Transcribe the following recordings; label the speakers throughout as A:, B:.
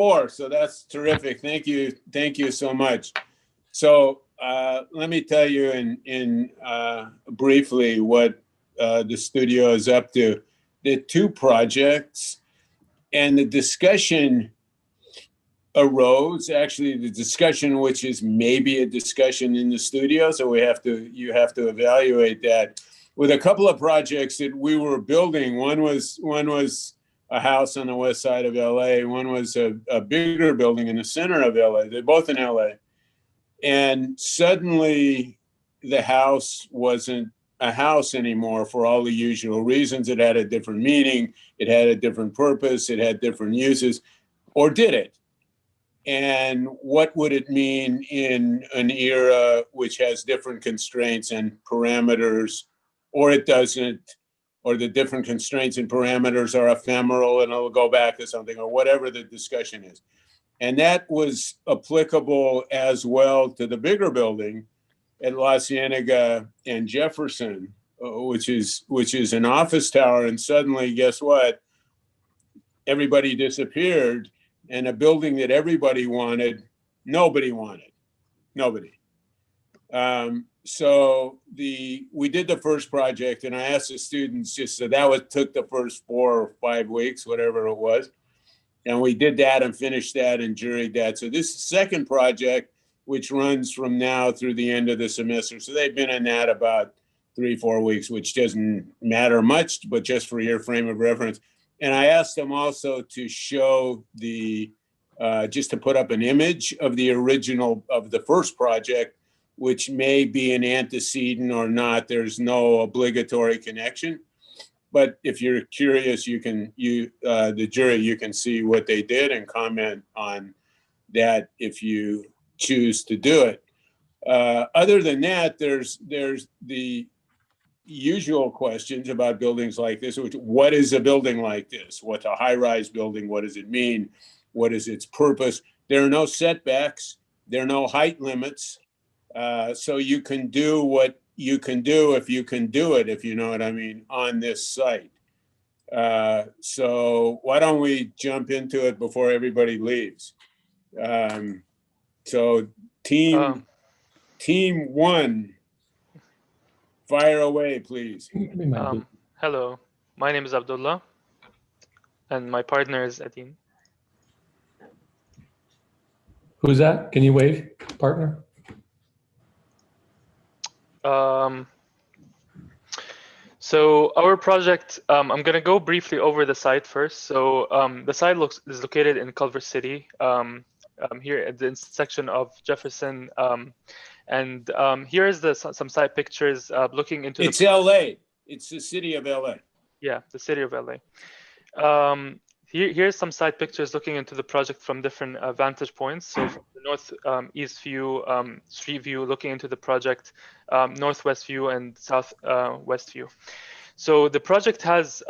A: 4, so that's terrific. Thank you so much. So let me tell you in briefly what the studio is up to. The 2 projects, and the discussion arose, actually the discussion, which is maybe a discussion in the studio, so you have to evaluate that, with a couple of projects that we were building. One was a house on the west side of LA, one was a bigger building in the center of LA. They're both in LA. And suddenly the house wasn't a house anymore for all the usual reasons. It had a different meaning, it had a different purpose, it had different uses, or did it? And what would it mean in an era which has different constraints and parameters, or it doesn't, or the different constraints and parameters are ephemeral and it'll go back to something, or whatever the discussion is. And that was applicable as well to the bigger building at La Cienega and Jefferson, which is an office tower. And suddenly, guess what? Everybody disappeared, and a building that everybody wanted, nobody wanted. Nobody. So we did the first project, and I asked the students, just so took the first 4 or 5 weeks, whatever it was. And we did that and finished that and juried that. So this is the second project, which runs from now through the end of the semester. So they've been in that about 3-4 weeks, which doesn't matter much, but just for your frame of reference. And I asked them also to show just to put up an image of the original, of the first project, which may be an antecedent or not. There's no obligatory connection. But if you're curious, the jury, you can see what they did and comment on that if you choose to do it. Other than that, there's the usual questions about buildings like this. What is a building like this? What's a high-rise building? What does it mean? What is its purpose? There are no setbacks. There are no height limits. So you can do what you can do if you can do it, if you know what I mean, on this site. So why don't we jump into it before everybody leaves? So team 1, fire away, please.
B: Hello, my name is Abdullah, and my partner is Adin.
C: Who's that? Can you wave, partner?
B: So our project, I'm going to go briefly over the site first. So the site is located in Culver City, here at the intersection of Jefferson. And here is some site pictures looking into
A: It's LA. It's the city of LA.
B: Yeah, the city of LA. Here's some site pictures looking into the project from different vantage points. So from the northeast view, street view, looking into the project, northwest view, and southwest view. So the project has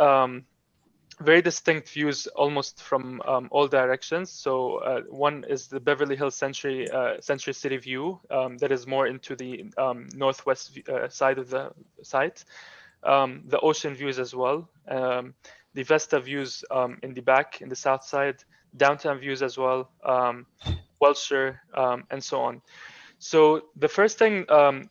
B: very distinct views almost from all directions. So one is the Beverly Hills Century City view that is more into the northwest side of the site. The ocean views as well. The Vesta views in the back, in the south side, downtown views as well, Wilshire, and so on. So the first thing,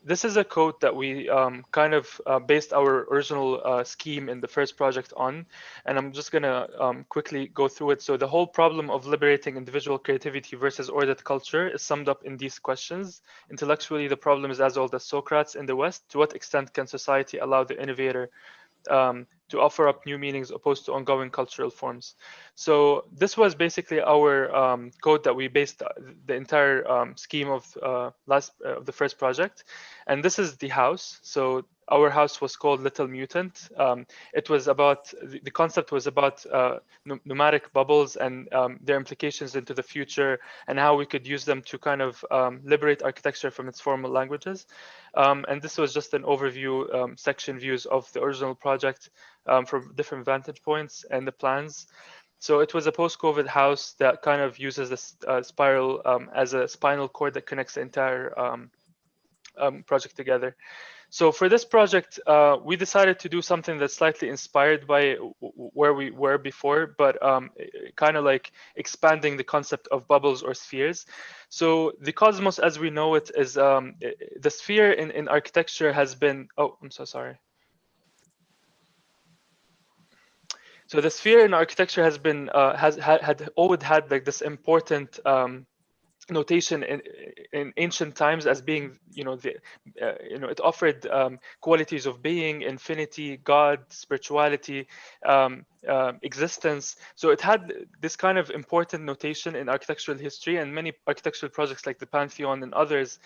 B: this is a code that we kind of based our original scheme in the first project on, and I'm just gonna quickly go through it. So the whole problem of liberating individual creativity versus ordered culture is summed up in these questions. Intellectually, the problem is as old as Socrates in the West. To what extent can society allow the innovator to offer up new meanings opposed to ongoing cultural forms? So this was basically our code that we based the entire scheme of the first project. And this is the house. So our house was called Little Mutant. It was about, the concept was about pneumatic bubbles and their implications into the future and how we could use them to kind of liberate architecture from its formal languages. And this was just an overview section views of the original project from different vantage points and the plans. So it was a post-COVID house that kind of uses this spiral as a spinal cord that connects the entire project together. So for this project, we decided to do something that's slightly inspired by where we were before, but kind of like expanding the concept of bubbles or spheres. So the cosmos as we know it is, the sphere in architecture has been, oh, I'm so sorry. So the sphere in architecture has been, had always had like this important notation in ancient times as being, it offered qualities of being, infinity, God, spirituality, existence. So it had this kind of important notation in architectural history, and many architectural projects like the Pantheon and others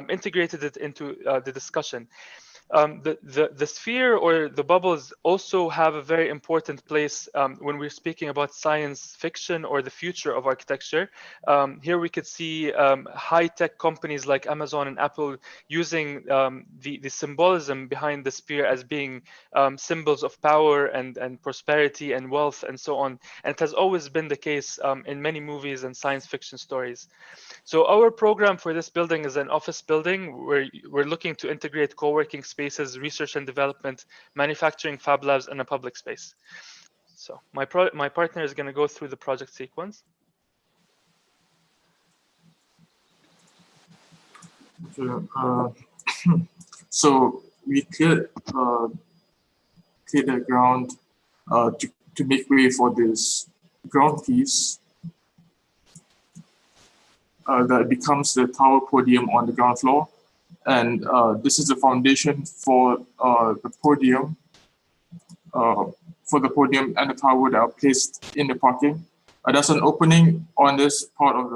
B: integrated it into the discussion. The sphere or the bubbles also have a very important place when we're speaking about science fiction or the future of architecture. Here we could see high-tech companies like Amazon and Apple using the symbolism behind the sphere as being symbols of power and prosperity and wealth and so on. And it has always been the case in many movies and science fiction stories. So our program for this building is an office building where we're looking to integrate co-working spaces, research and development, manufacturing, fab labs, and a public space. So my partner is going to go through the project sequence.
D: So we cleared the ground to make way for this ground piece that becomes the tower podium on the ground floor. And this is the foundation for the podium and the tower that are placed in the parking. There's an opening on this part of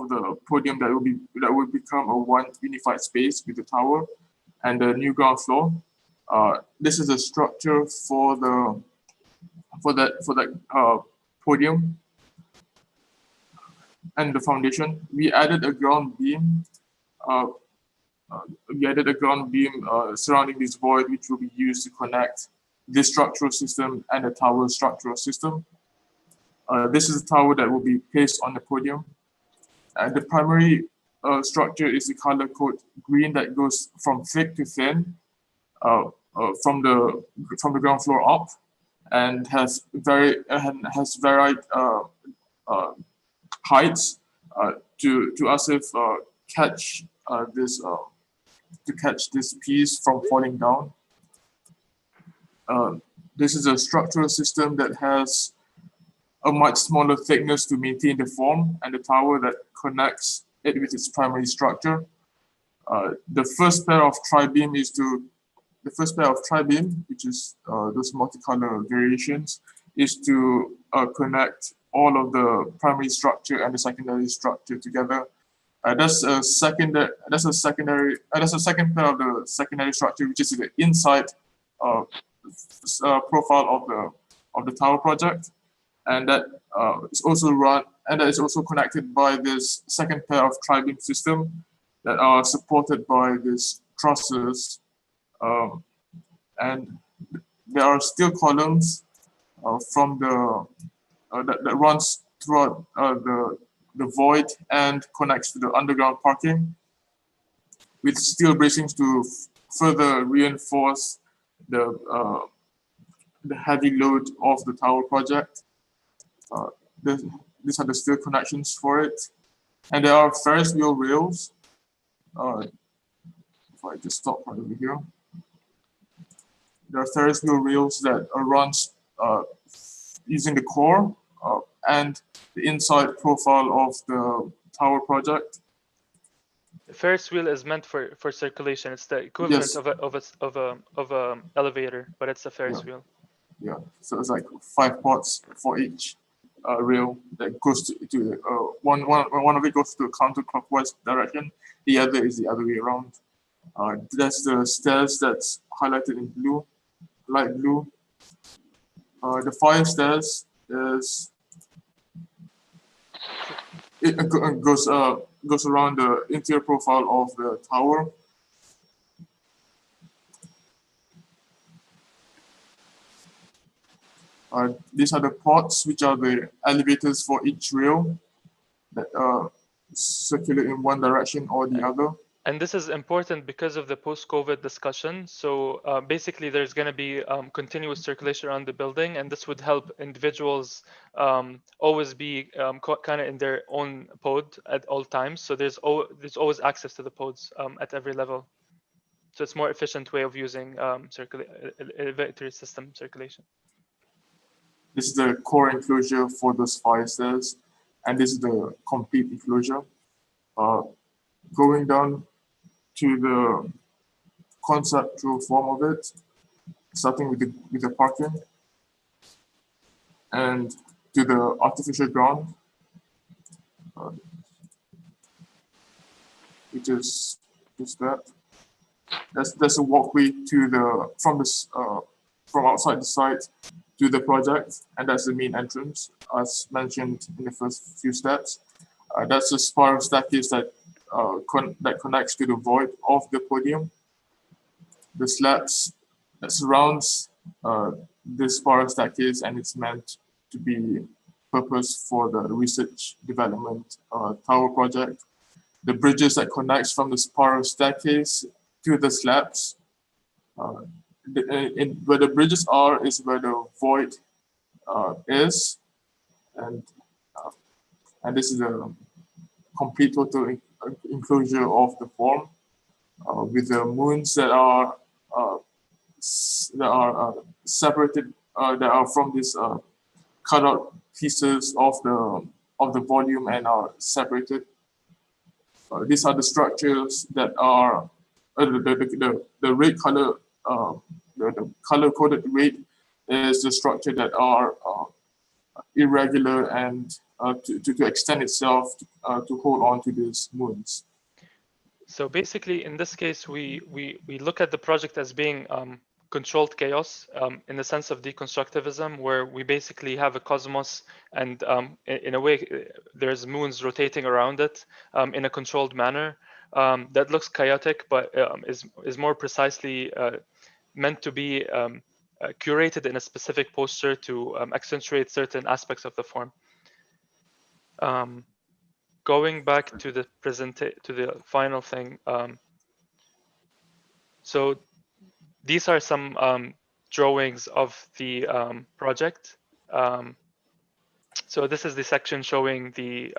D: the podium that will become a one unified space with the tower and the new ground floor. This is a structure for that podium and the foundation. We added a ground beam. Surrounding this void, which will be used to connect this structural system and the tower structural system. This is a tower that will be placed on the podium. The primary structure is the color code green that goes from thick to thin from the ground floor up, and has varied heights to us if catch this piece from falling down. This is a structural system that has a much smaller thickness to maintain the form and the tower that connects it with its primary structure. The first pair of tri-beam, which is those multicolor variations, is to connect all of the primary structure and the secondary structure together. That's a second pair of the secondary structure, which is the inside profile of the tower project, and that is also connected by this second pair of tri-beam system that are supported by these trusses, and there are steel columns from that runs throughout the void and connects to the underground parking, with steel bracings to further reinforce the heavy load of the tower project. These are the steel connections for it, and there are Ferris wheel rails. If I just stop right over here, there are Ferris wheel rails that runs using the core and the inside profile of the tower project.
B: The Ferris wheel is meant for circulation. It's the equivalent
D: Yes.
B: of a elevator, but it's a Ferris wheel.
D: Yeah, so it's like 5 ports for each rail that goes to one of it goes to a counterclockwise direction. The other is the other way around. That's the stairs that's highlighted in blue, light blue. The fire stairs is goes around the interior profile of the tower. These are the ports, which are the elevators for each rail that circulate in one direction or the other.
B: And this is important because of the post-COVID discussion. So basically, there's going to be continuous circulation around the building, and this would help individuals always be kind of in their own pod at all times. So there's always access to the pods at every level. So it's more efficient way of using elevator system circulation.
D: This is the core enclosure for those fire stairs, and this is the complete enclosure. Going down to the conceptual form of it, starting with the parking, and to the artificial ground, which is just that. That's a walkway to the from outside the site to the project, and that's the main entrance, as mentioned in the first few steps. That's a spiral staircase that connects to the void of the podium. The slabs that surrounds this spiral staircase, and it's meant to be purposed for the research development tower project. The bridges that connects from the spiral staircase to the slabs. Where the bridges are is where the void is, and this is a complete total enclosure of the form with the moons that are separated, that are from these cut out pieces of the volume and are separated. These are the structures that are the red color, the color coded red is the structure that are irregular and to extend itself to hold on to these moons.
B: So basically, in this case, we look at the project as being controlled chaos in the sense of deconstructivism, where we basically have a cosmos, and in a way, there's moons rotating around it in a controlled manner that looks chaotic, but is more precisely meant to be curated in a specific posture to accentuate certain aspects of the form. Going back to the final thing. So these are some drawings of the project. So this is the section showing the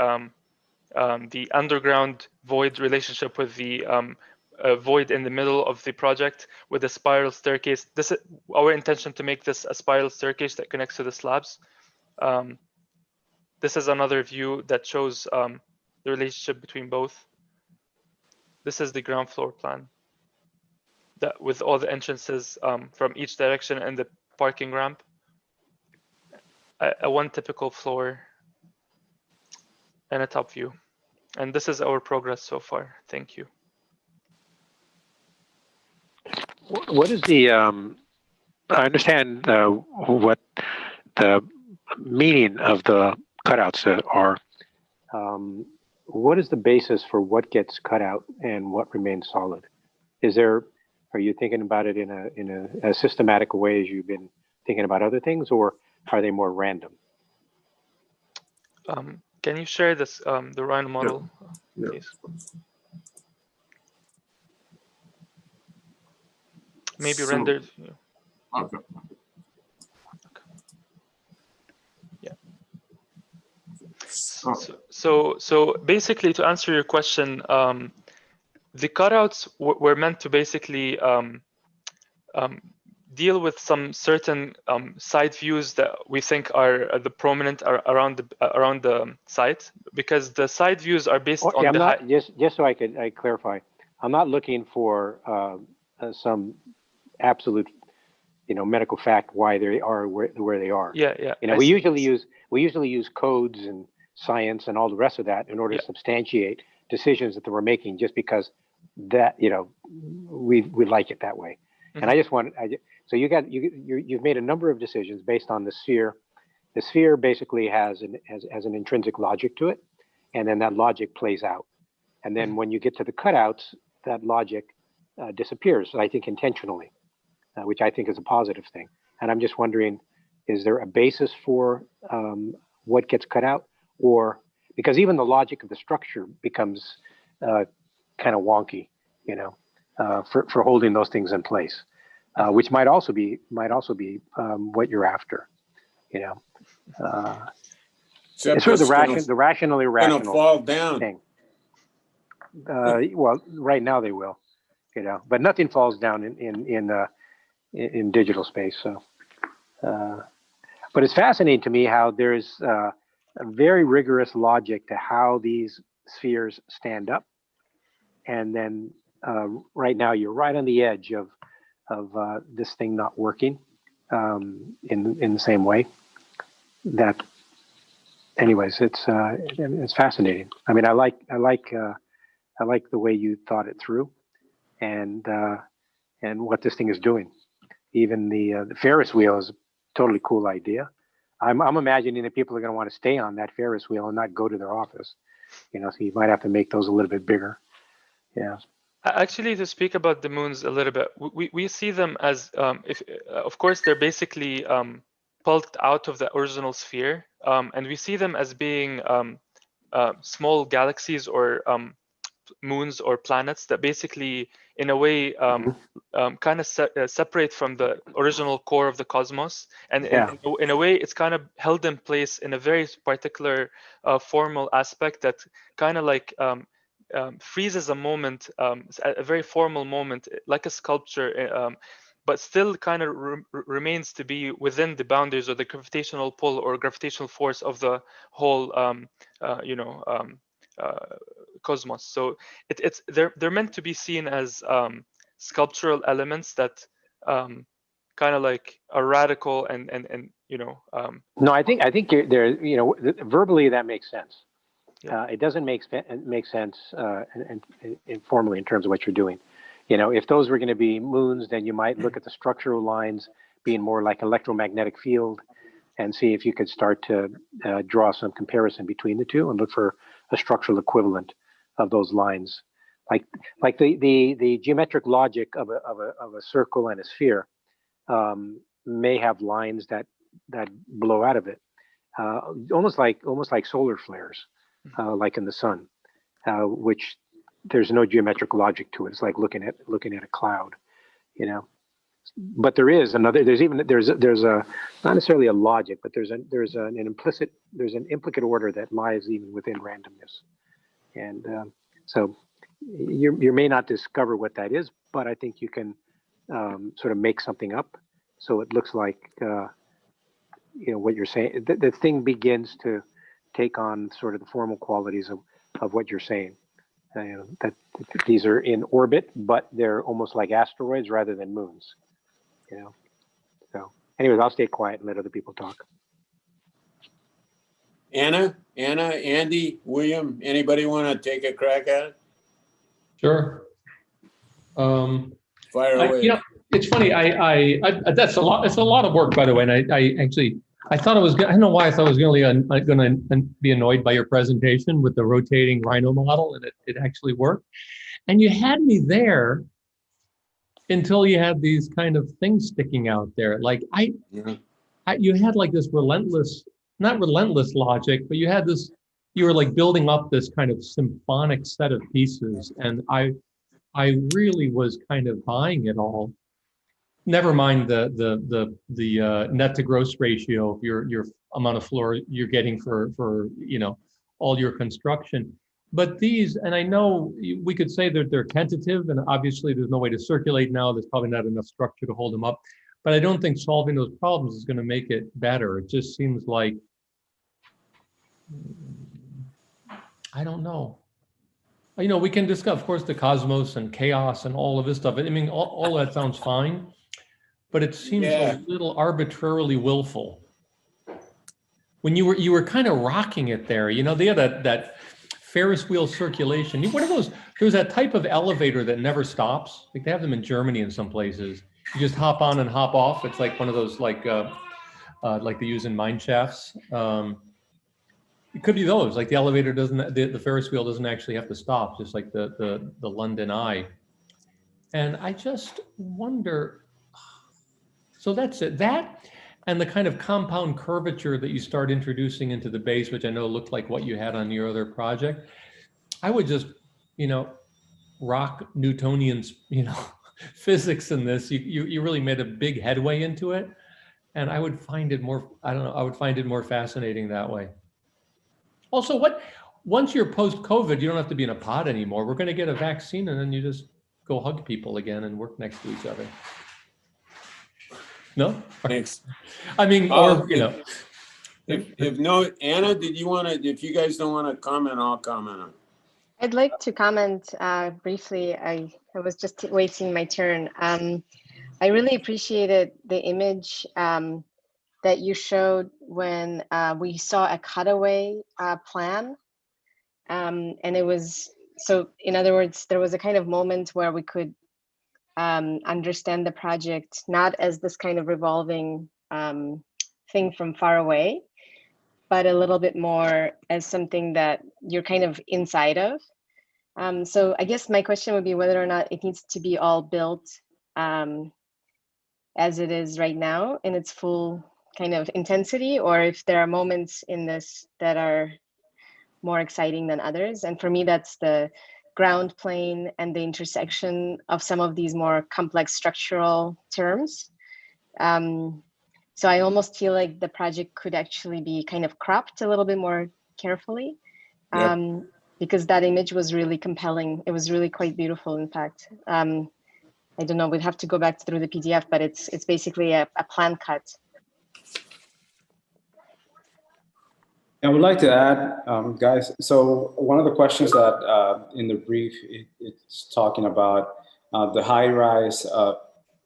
B: underground void relationship with the void in the middle of the project with a spiral staircase. This is our intention, to make this a spiral staircase that connects to the slabs. This is another view that shows the relationship between both. This is the ground floor plan that with all the entrances from each direction and the parking ramp. A one typical floor and a top view. And this is our progress so far. Thank you.
E: What is the, I understand what the meaning of the cutouts are. What is the basis for what gets cut out and what remains solid? Are you thinking about it in a systematic way as you've been thinking about other things, or are they more random?
B: Can you share this, the Rhino model, please? Maybe rendered. Yeah.
D: Okay.
B: Yeah. So basically, to answer your question, the cutouts were meant to basically deal with some certain side views that we think are the prominent around the site, because the side views are based on the
E: just so I clarify. I'm not looking for some absolute, medical fact why they are where they are.
B: Yeah.
E: We usually use codes and science and all the rest of that in order to substantiate decisions that we're making, just because that we like it that way. Mm-hmm. And I just want so you've made a number of decisions based on the sphere. The sphere basically has an intrinsic logic to it, and then that logic plays out. And then when you get to the cutouts, that logic disappears, I think intentionally, which I think is a positive thing. And I'm just wondering, is there a basis for what gets cut out? Or because even the logic of the structure becomes kind of wonky for holding those things in place, which might also be what you're after, It's sort of the rational irrational
A: gonna fall down.
E: thing. Well, right now they will, but nothing falls down in digital space. So, but it's fascinating to me how there's a very rigorous logic to how these spheres stand up, and then right now you're right on the edge of this thing not working in the same way. That, anyways, it's fascinating. I mean, I like the way you thought it through, and what this thing is doing. Even the Ferris wheel is a totally cool idea. I'm imagining that people are going to want to stay on that Ferris wheel and not go to their office. So you might have to make those a little bit bigger. Yeah.
B: Actually, to speak about the moons a little bit, we see them as, of course, they're basically pulped out of the original sphere, and we see them as being small galaxies or moons or planets that basically, in a way, kind of separate from the original core of the cosmos. And in a way, it's kind of held in place in a very particular formal aspect that kind of like freezes a moment, a very formal moment, like a sculpture, but still kind of remains to be within the boundaries of the gravitational pull or gravitational force of the whole, cosmos. So they're meant to be seen as sculptural elements that kind of like are radical and
E: No, I think there. Verbally that makes sense. It doesn't make sense informally in terms of what you're doing. If those were going to be moons, then you might look at the structural lines being more like electromagnetic field, and see if you could start to draw some comparison between the two and look for a structural equivalent of those lines, like the geometric logic of a circle and a sphere may have lines that blow out of it, almost like solar flares, like in the sun, which there's no geometric logic to it. It's like looking at a cloud, But there's a not necessarily a logic, but there's an implicate order that lies even within randomness. And so you may not discover what that is, but I think you can sort of make something up so it looks like what you're saying. The thing begins to take on sort of the formal qualities of what you're saying. That these are in orbit, but they're almost like asteroids rather than moons. So anyways, I'll stay quiet and let other people talk.
A: Anna, Andy, William, anybody want to take a crack at it?
C: Sure.
A: Fire away.
C: It's funny. I that's a lot. It's a lot of work, by the way. And I thought it was. I don't know why I thought I was going to be annoyed by your presentation with the rotating rhino model, and it actually worked. And you had me there until you had these kind of things sticking out there. Like you had like this not relentless logic, but you had this. You were like building up this kind of symphonic set of pieces, and I really was kind of buying it all. Never mind the net to gross ratio of your amount of floor you're getting for all your construction. But these, and I know we could say that they're tentative, and obviously there's no way to circulate now. There's probably not enough structure to hold them up. But I don't think solving those problems is going to make it better. It just seems like, I don't know. We can discuss, of course, the cosmos and chaos and all of this stuff. I mean, all that sounds fine, but it seems a little arbitrarily willful. When you were kind of rocking it there, they had that Ferris wheel circulation. What are those? There's that type of elevator that never stops. Like they have them in Germany in some places. You just hop on and hop off. It's like one of those like they use in mine shafts. It could be those, like the elevator doesn't, the Ferris wheel doesn't actually have to stop, just like the London Eye. And I just wonder, so that's it. That and the kind of compound curvature that you start introducing into the base, which I know looked like what you had on your other project. I would just, rock Newtonian, physics in this. You really made a big headway into it. And I would find it more, I don't know, I would find it more fascinating that way. Also, once you're post-COVID, you don't have to be in a pod anymore. We're going to get a vaccine and then you just go hug people again and work next to each other. No?
A: Thanks.
C: I mean,
A: If no, Anna, did you want to, if you guys don't want to comment, I'll comment on it.
F: I'd like to comment briefly. I was just waiting my turn. I really appreciated the image that you showed when we saw a cutaway plan. And it was, so in other words, there was a kind of moment where we could understand the project, not as this kind of revolving thing from far away, but a little bit more as something that you're kind of inside of. So I guess my question would be whether or not it needs to be all built as it is right now in its full kind of intensity, or if there are moments in this that are more exciting than others. And for me, that's the ground plane and the intersection of some of these more complex structural terms. So I almost feel like the project could actually be kind of cropped a little bit more carefully, because that image was really compelling. It was really quite beautiful, in fact. I don't know, we'd have to go back through the PDF, but it's basically a plan cut.
G: I would like to add, guys, so one of the questions that in the brief, it's talking about the high rise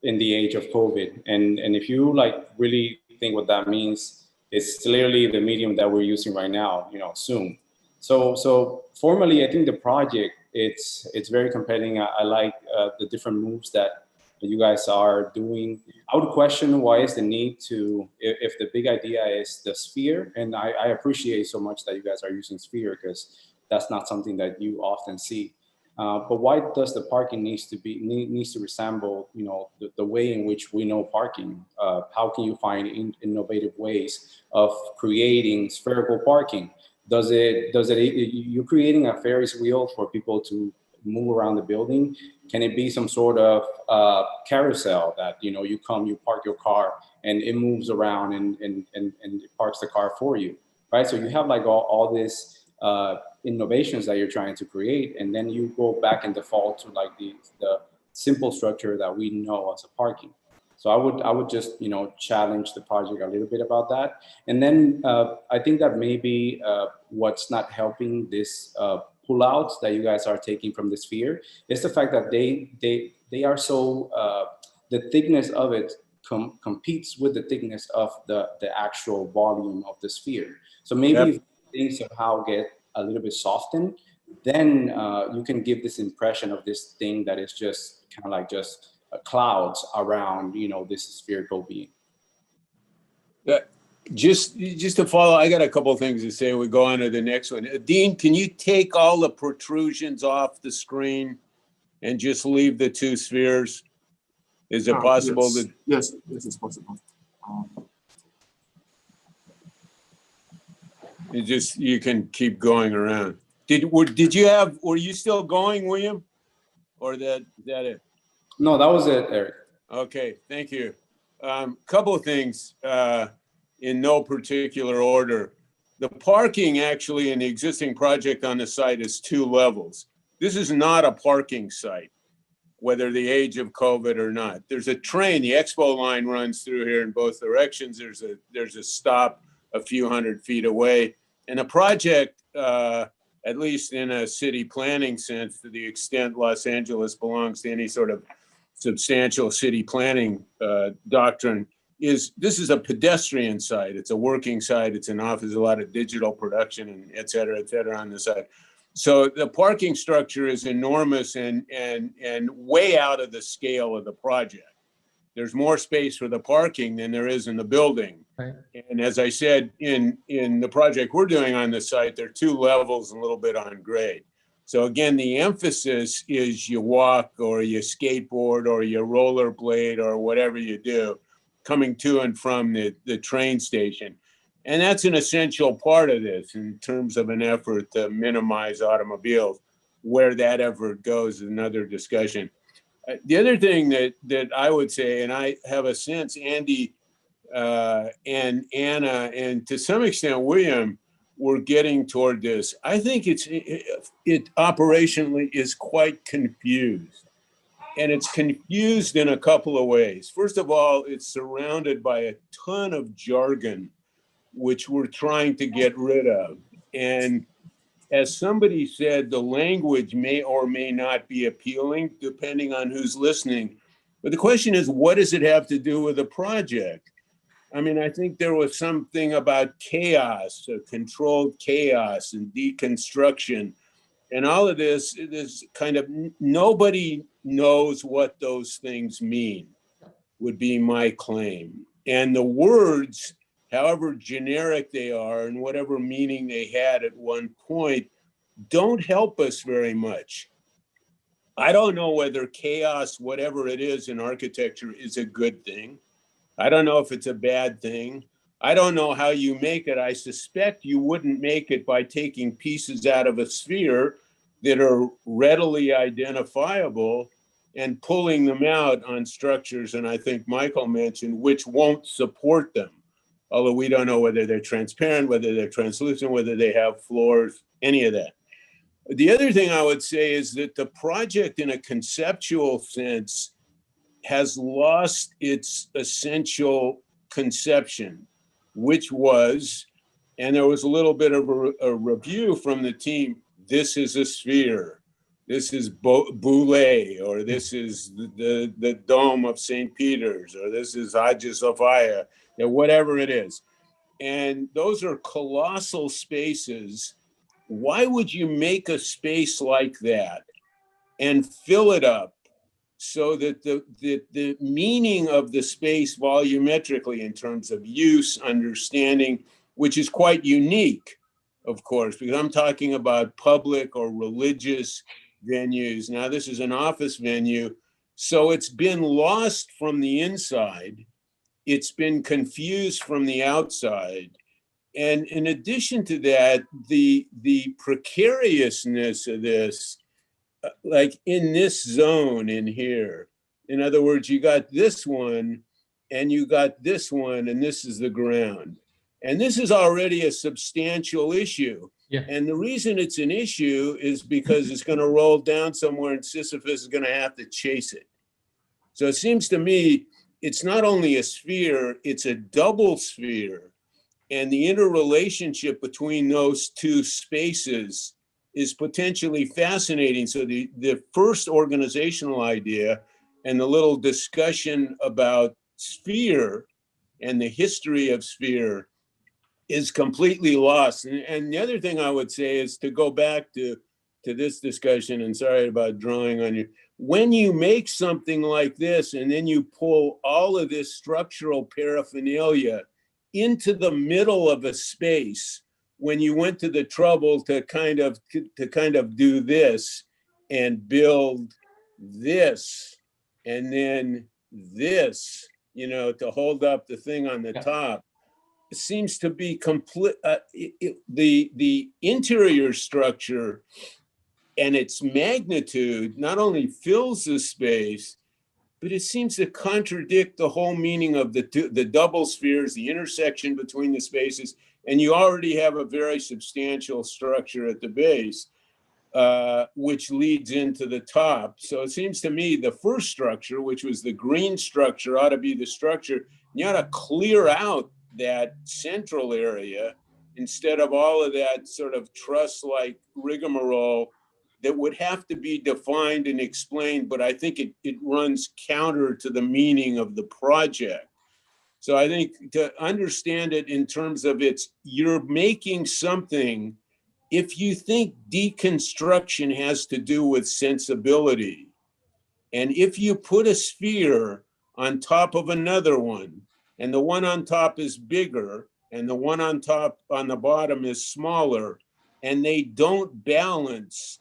G: in the age of COVID. And if you really think what that means, it's clearly the medium that we're using right now, Zoom. So formally, I think the project, it's very compelling. I like the different moves that you guys are doing. I would question why is the need to, if the big idea is the sphere, and I appreciate so much that you guys are using sphere because that's not something that you often see. But why does the parking needs to resemble, the way in which we know parking? How can you find innovative ways of creating spherical parking? You're creating a Ferris wheel for people to move around the building? Can it be some sort of carousel that, you come, you park your car and it moves around and it parks the car for you, right? So you have all this innovations that you're trying to create, and then you go back and default to the simple structure that we know as a parking. So I would just challenge the project a little bit about that. And then I think that maybe what's not helping this pullouts that you guys are taking from the sphere is the fact that they are so the thickness of it competes with the thickness of the actual volume of the sphere. So maybe if things somehow get a little bit softened, then you can give this impression of this thing that is just kind of just clouds around, this spherical being.
A: Just to follow, I got a couple of things to say. We go on to the next one. Dean, can you take all the protrusions off the screen and just leave the two spheres? Is it possible to?
D: Yes, it's possible.
A: You can keep going around. Were you still going, William? Or is that it?
G: No, that was it, Eric.
A: Okay, thank you. Couple of things in no particular order. The parking actually in the existing project on the site is 2 levels. This is not a parking site, whether the age of COVID or not. There's a train, the expo line runs through here in both directions. There's a stop a few hundred feet away. And a project, at least in a city planning sense, to the extent Los Angeles belongs to any sort of substantial city planning doctrine, this is a pedestrian site. It's a working site. It's an office, a lot of digital production, and et cetera on the site. So the parking structure is enormous and way out of the scale of the project. There's more space for the parking than there is in the building. Right. And as I said, in the project we're doing on the site, there are 2 levels, a little bit on grade. So again, the emphasis is you walk or you skateboard or you rollerblade or whatever you do, coming to and from the train station. And that's an essential part of this in terms of an effort to minimize automobiles. where that ever goes is another discussion. The other thing that I would say, and I have a sense Andy and Anna, and to some extent William, were getting toward this. I think it operationally is quite confused. And it's confused in a couple of ways. First of all, it's surrounded by a ton of jargon, which we're trying to get rid of. And as somebody said, the language may or may not be appealing, depending on who's listening. But the question is, what does it have to do with the project? I mean, I think there was something about chaos, controlled chaos and deconstruction. And all of this is kind of, nobody knows what those things mean, would be my claim. And the words, however generic they are and whatever meaning they had at one point, don't help us very much. I don't know whether chaos, whatever it is in architecture, is a good thing. I don't know if it's a bad thing. I don't know how you make it. I suspect you wouldn't make it by taking pieces out of a sphere that are readily identifiable and pulling them out on structures, and I think Michael mentioned, which won't support them. Although we don't know whether they're transparent, whether they're translucent, whether they have floors, any of that. The other thing I would say is that the project in a conceptual sense has lost its essential conception, which was, and there was a little bit of a review from the team, this is a sphere, this is Boulé, or this is the Dome of St. Peter's, or this is Hagia Sophia, or whatever it is. And those are colossal spaces. Why would you make a space like that and fill it up so that the meaning of the space volumetrically in terms of use, understanding, which is quite unique, of course, because I'm talking about public or religious venues. Now, this is an office venue, so it's been lost from the inside. It's been confused from the outside. And in addition to that, the precariousness of this, like in this zone in here, in other words, you got this one and you got this one, and this is the ground. And this is already a substantial issue.
C: Yeah.
A: And the reason it's an issue is because it's going to roll down somewhere and Sisyphus is going to have to chase it. So it seems to me it's not only a sphere, it's a double sphere. And the interrelationship between those two spaces is potentially fascinating. So the first organizational idea and the little discussion about sphere and the history of sphere is completely lost. And the other thing I would say is to go back to this discussion, and sorry about drawing on you, when you make something like this and then you pull all of this structural paraphernalia into the middle of a space, when you went to the trouble to kind of do this and build this and then this, you know, to hold up the thing on the top, it seems to be complete. The interior structure and its magnitude not only fills the space, but it seems to contradict the whole meaning of the double spheres, the intersection between the spaces, and you already have a very substantial structure at the base, which leads into the top. So it seems to me the first structure, which was the green structure, ought to be the structure. You ought to clear out that central area instead of all of that sort of truss-like rigmarole that would have to be defined and explained, but I think it runs counter to the meaning of the project. So I think to understand it in terms of you're making something, if you think deconstruction has to do with sensibility, and if you put a sphere on top of another one, and the one on top is bigger, and the one on the bottom is smaller, and they don't balance,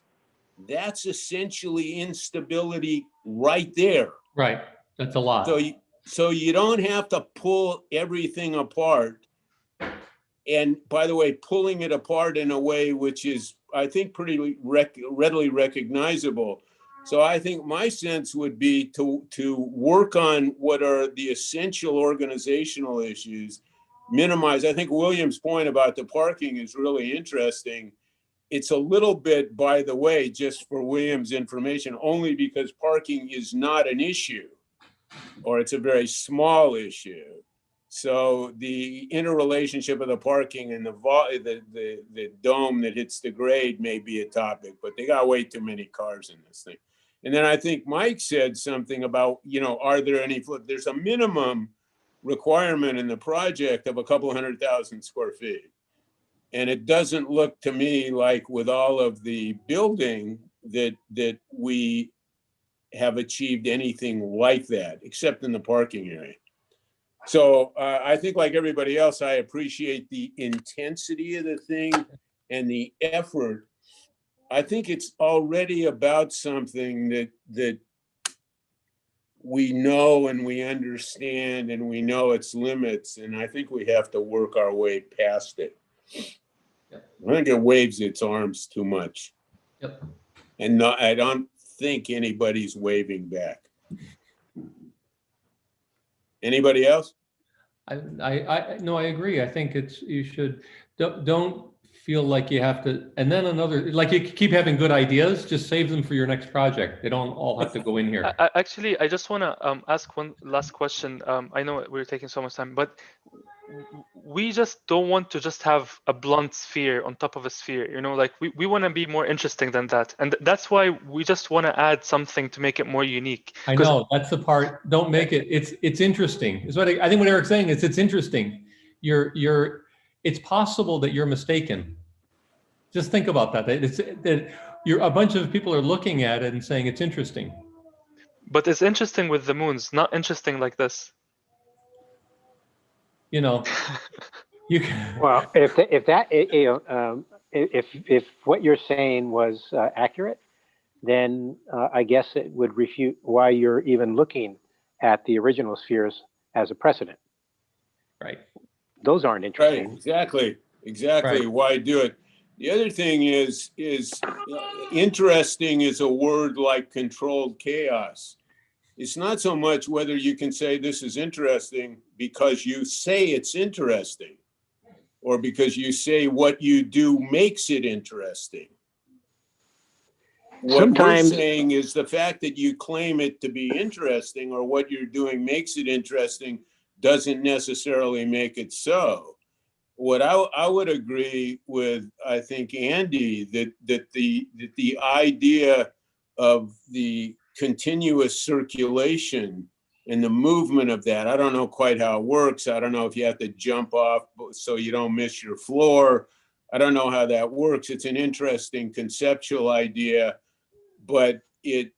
A: that's essentially instability right there.
C: Right, that's a lot.
A: So you don't have to pull everything apart. And by the way, pulling it apart in a way which is I think, pretty readily recognizable. So I think my sense would be to work on what are the essential organizational issues, minimize. I think William's point about the parking is really interesting. It's a little bit, by the way, just for William's information, only because parking is not an issue, or it's a very small issue. So the interrelationship of the parking and the dome that hits the grade may be a topic, but they got way too many cars in this thing. And then I think Mike said something about, are there any, there's a minimum requirement in the project of a couple 100,000 square feet. And it doesn't look to me like with all of the building that we have achieved anything like that, except in the parking area. So I think, like everybody else, I appreciate the intensity of the thing and the effort. I think it's already about something that we know and we understand and we know its limits, and I think we have to work our way past it.
C: Yep.
A: I think it waves its arms too much.
C: Yep.
A: And I don't think anybody's waving back. Anybody else?
C: No, I agree. I think you should, don't feel like you have to, and then another, like you keep having good ideas, just save them for your next project. They don't all have to go in here.
B: Actually, I just want to ask one last question. I know we're taking so much time, but we just don't want to just have a blunt sphere on top of a sphere, like we want to be more interesting than that. And that's why we just want to add something to make it more unique.
C: I know, that's the part. Don't make it, it's interesting. Is what I think what Eric's saying is it's interesting. It's possible that you're mistaken. Just think about that. A bunch of people are looking at it and saying it's interesting.
B: But it's interesting with the moons, not interesting like this.
C: You can.
E: Well, if what you're saying was accurate, then I guess it would refute why you're even looking at the original spheres as a precedent.
C: Right.
E: Those aren't interesting.
A: Right. Exactly.
C: Right.
A: Why do it? The other thing is interesting is a word like controlled chaos. It's not so much whether you can say this is interesting because you say it's interesting, or because you say what you do makes it interesting. What we're saying is the fact that you claim it to be interesting or what you're doing makes it interesting doesn't necessarily make it so. What I would agree with, I think, Andy, that the idea of the continuous circulation and the movement of that, I don't know quite how it works. I don't know if you have to jump off so you don't miss your floor. I don't know how that works. It's an interesting conceptual idea, but it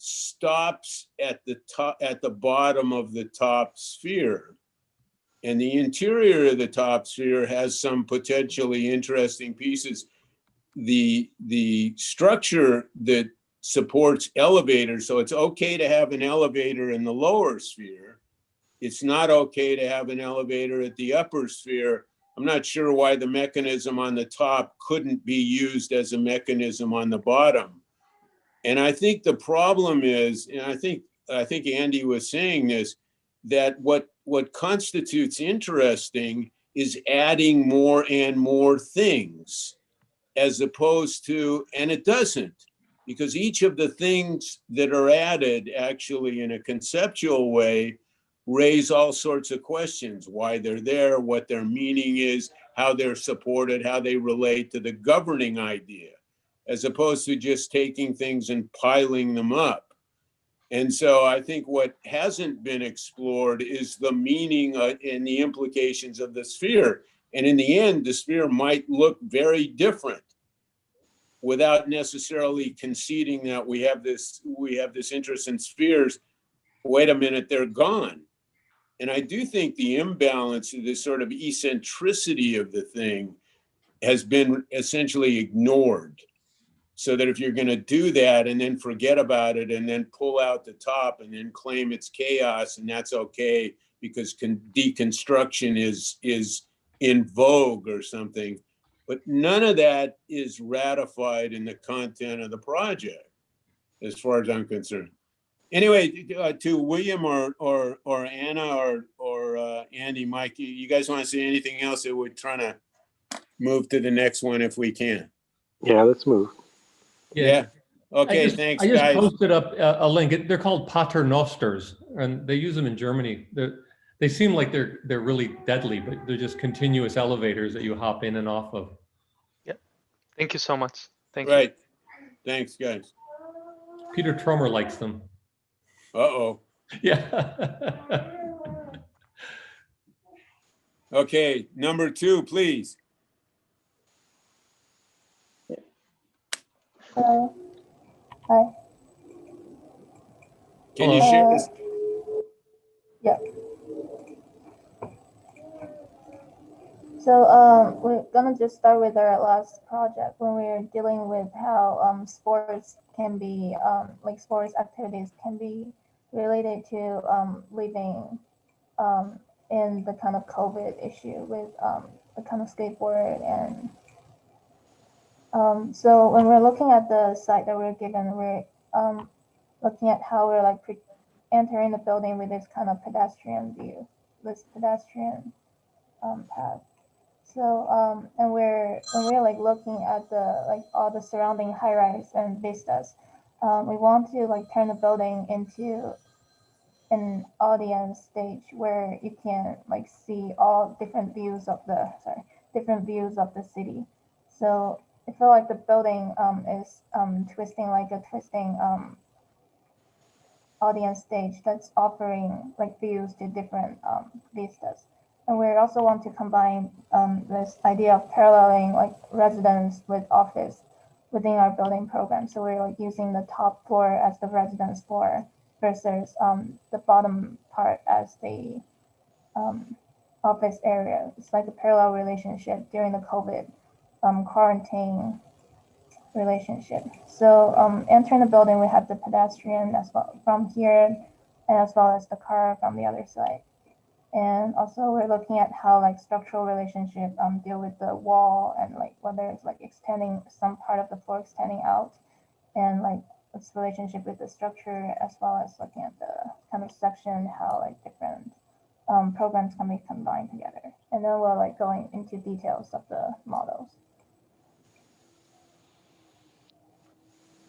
A: stops at the top, at the bottom of the top sphere. And the interior of the top sphere has some potentially interesting pieces. The structure that supports elevators, so it's okay to have an elevator in the lower sphere. It's not okay to have an elevator at the upper sphere. I'm not sure why the mechanism on the top couldn't be used as a mechanism on the bottom. And I think the problem is, and I think Andy was saying this, that what constitutes interesting is adding more and more things, as opposed to, and it doesn't, because each of the things that are added actually in a conceptual way raise all sorts of questions: why they're there, what their meaning is, how they're supported, how they relate to the governing idea, as opposed to just taking things and piling them up. And so I think what hasn't been explored is the meaning and the implications of the sphere. And in the end, the sphere might look very different without necessarily conceding that we have this interest in spheres. Wait a minute, they're gone. And I do think the imbalance of this sort of eccentricity of the thing has been essentially ignored. So that if you're going to do that and then forget about it and then pull out the top and then claim it's chaos and that's okay because deconstruction is in vogue or something, But none of that is ratified in the content of the project, as far as I'm concerned. Anyway, to William or Anna or Andy, Mike, you guys want to say anything else that we're trying to move to the next one if we can?
E: Yeah, let's move.
A: Yeah. Okay, thanks,
C: I just
A: guys.
C: posted up a link. They're called Paternosters, and they use them in Germany. They seem like they're really deadly, but they're just continuous elevators that you hop in and off of.
B: Yeah. Thank you so much. Thank you.
A: Right. Thanks, guys.
C: Peter Trummer likes them.
A: Uh-oh.
C: Yeah.
A: Okay, number 2, please.
H: Hello. Hi.
A: Can you share this?
H: Yeah. So we're gonna just start with our last project when we were dealing with how sports can be like sports activities can be related to living in the kind of COVID issue with the kind of skateboard and so when we're looking at the site that we're given, we're looking at how we're like entering the building with this kind of pedestrian view, this pedestrian path. So and when we're like looking at the like all the surrounding high rise and vistas, we want to like turn the building into an audience stage where you can like see all different views of the city. So I feel like the building is twisting like a twisting audience stage that's offering like views to different vistas. And we also want to combine this idea of paralleling like residence with office within our building program. So we're like using the top floor as the residence floor versus the bottom part as the office area. It's like a parallel relationship during the COVID quarantine relationship. So entering the building, we have the pedestrian as well from here, and as well as the car from the other side. And also we're looking at how like structural relationship deal with the wall and like whether it's like extending some part of the floor extending out and like its relationship with the structure, as well as looking at the kind of section, how like different programs can be combined together. And then we're like going into details of the models.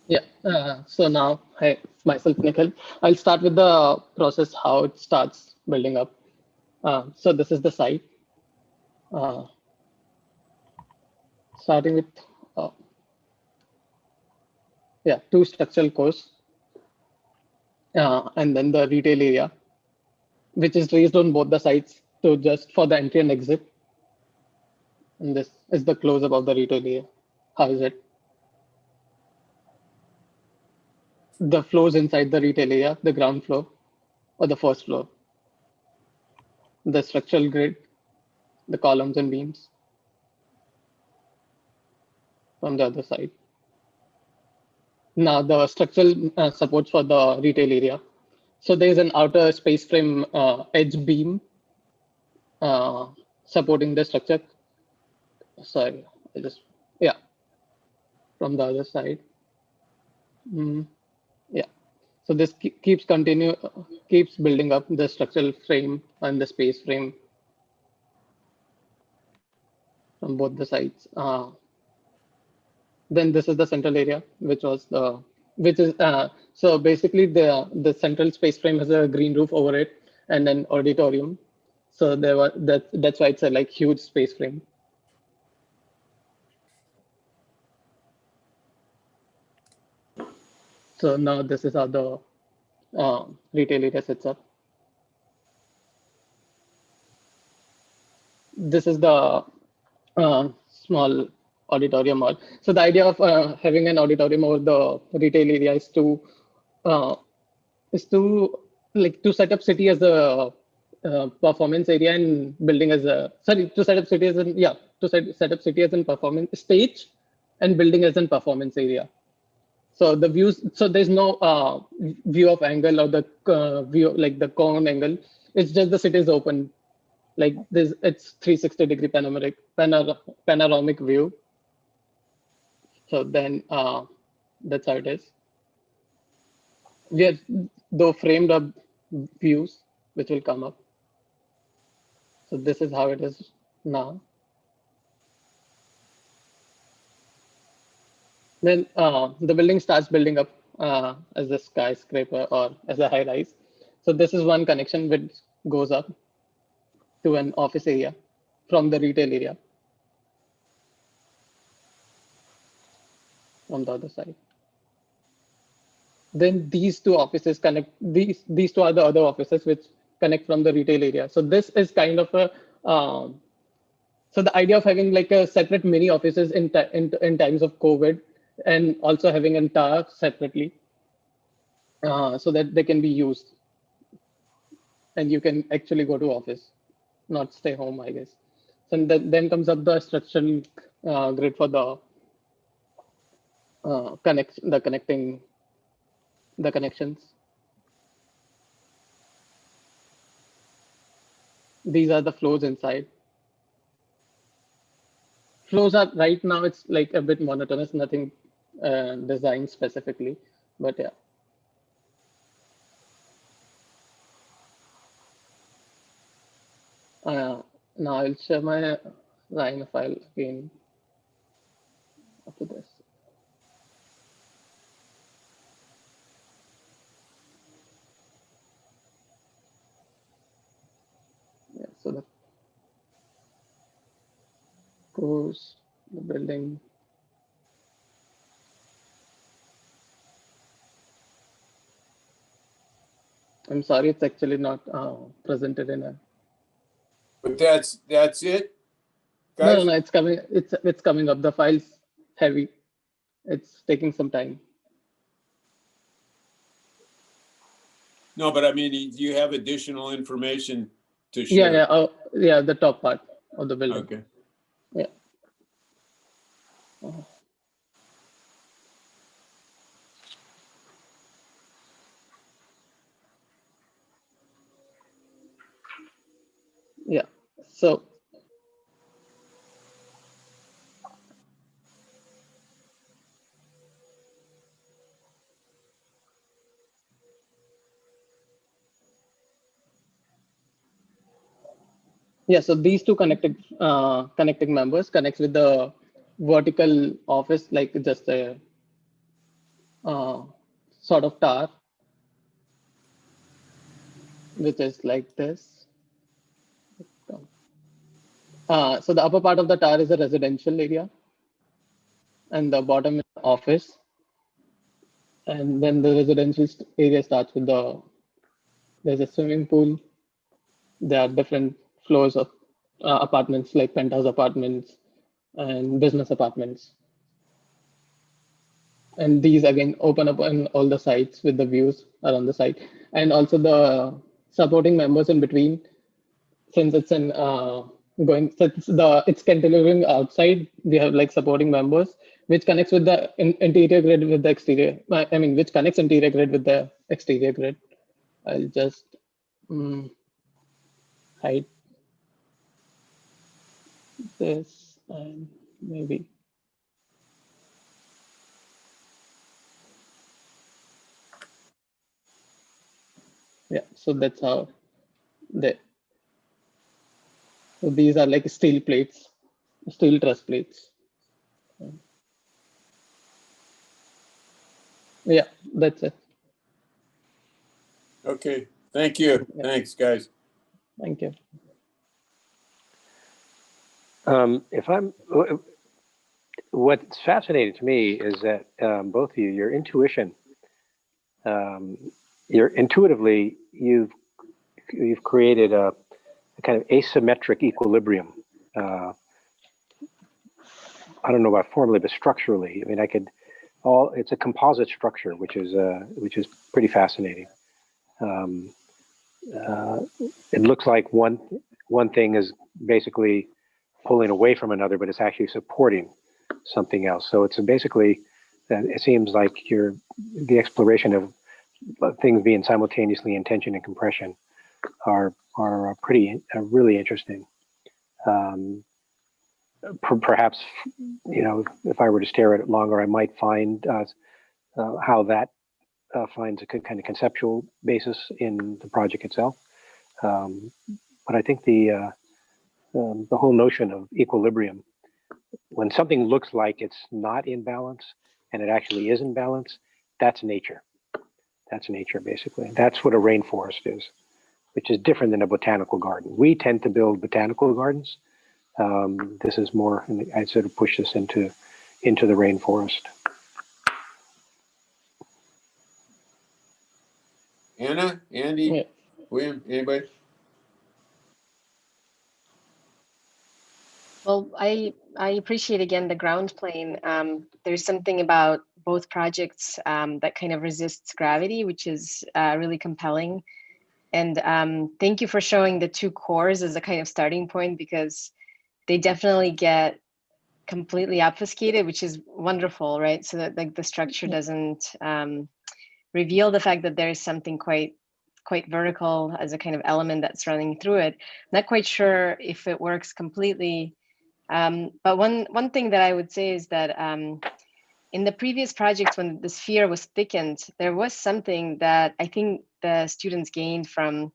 I: Yeah, so now, hi, myself, Nikhil. I'll start with the process, how it starts building up. So this is the site. Starting with, two structural cores. And then the retail area, which is raised on both the sides to just for the entry and exit. And this is the close up of the retail area. How is it? The floors inside the retail area, the ground floor or the first floor. The structural grid, the columns and beams from the other side. Now the structural supports for the retail area. So there's an outer space frame edge beam supporting the structure. Sorry, from the other side. So this keeps building up the structural frame and the space frame from both the sides. Then this is the central area, so basically the central space frame has a green roof over it and an auditorium. So that's why it's a like huge space frame. So now this is how the retail area sets up. This is the small auditorium hall. So the idea of having an auditorium over the retail area is to set up city as a performance area and building as a to set up city as a performance stage and building as a performance area. So the views, so there's no view of angle or the view like the cone angle. It's just the city is open, like this, it's 360-degree panoramic view. So then that's how it is. We have though framed up views which will come up. So this is how it is now. Then the building starts building up as a skyscraper or as a high rise. So this is one connection which goes up to an office area from the retail area on the other side. Then these two offices connect, these two are the other offices which connect from the retail area. So this is kind of a, so the idea of having like a separate mini offices in times of COVID, and also having an tower separately so that they can be used. And you can actually go to office, not stay home, I guess. So then comes up the structural grid for the connections. These are the flows inside. Flows are right now, it's like a bit monotonous, nothing designed specifically, but yeah. Now I'll share my Rhino file again after this. Yeah, so the course, the building. I'm sorry, it's actually not presented in a.
A: But that's it,
I: No,
A: guys?
I: no, it's coming. It's coming up. The file's heavy. It's taking some time.
A: No, but I mean, do you have additional information to share?
I: Yeah. Oh, yeah. The top part of the building.
A: Okay.
I: Yeah. Yeah. So. Yeah, so these two connecting members connects with the vertical office, like just a sort of tower, which is like this. So the upper part of the tower is a residential area, and the bottom is the office. And then the residential area starts with there's a swimming pool. There are different floors of apartments, like penthouse apartments and business apartments. And these again open up on all the sides with the views around the site, and also the supporting members in between. Since it's it's cantilevering outside, we have like supporting members, which connects with the interior grid with the exterior. I mean, which connects interior grid with the exterior grid. I'll just hide this and maybe. Yeah, so that's how so these are like steel plates, steel truss plates. Yeah, that's it.
A: Okay, thank you.
I: Yeah.
A: Thanks, guys.
I: Thank you.
E: What's fascinating to me is that both of you, your intuition, intuitively, you've created a kind of asymmetric equilibrium. I don't know about formally, but structurally. I mean, it's a composite structure, which is pretty fascinating. It looks like one thing is basically pulling away from another, but it's actually supporting something else. So it's basically, it seems like the exploration of things being simultaneously in tension and compression are pretty really interesting. Perhaps, you know, if I were to stare at it longer, I might find how that finds a kind of conceptual basis in the project itself. But I think the whole notion of equilibrium, when something looks like it's not in balance and it actually is in balance, that's nature. That's nature, basically. That's what a rainforest is, which is different than a botanical garden. We tend to build botanical gardens. This is more, I sort of push this into the rainforest.
A: Anna, Andy,
I: Yeah.
A: William, anybody?
F: Well, I appreciate again the ground plane. There's something about both projects that kind of resists gravity, which is really compelling. And thank you for showing the two cores as a kind of starting point, because they definitely get completely obfuscated, which is wonderful, right? So that like the structure doesn't reveal the fact that there is something quite vertical as a kind of element that's running through it. Not quite sure if it works completely. But one thing that I would say is that in the previous projects, when the sphere was thickened, there was something that I think the students gained from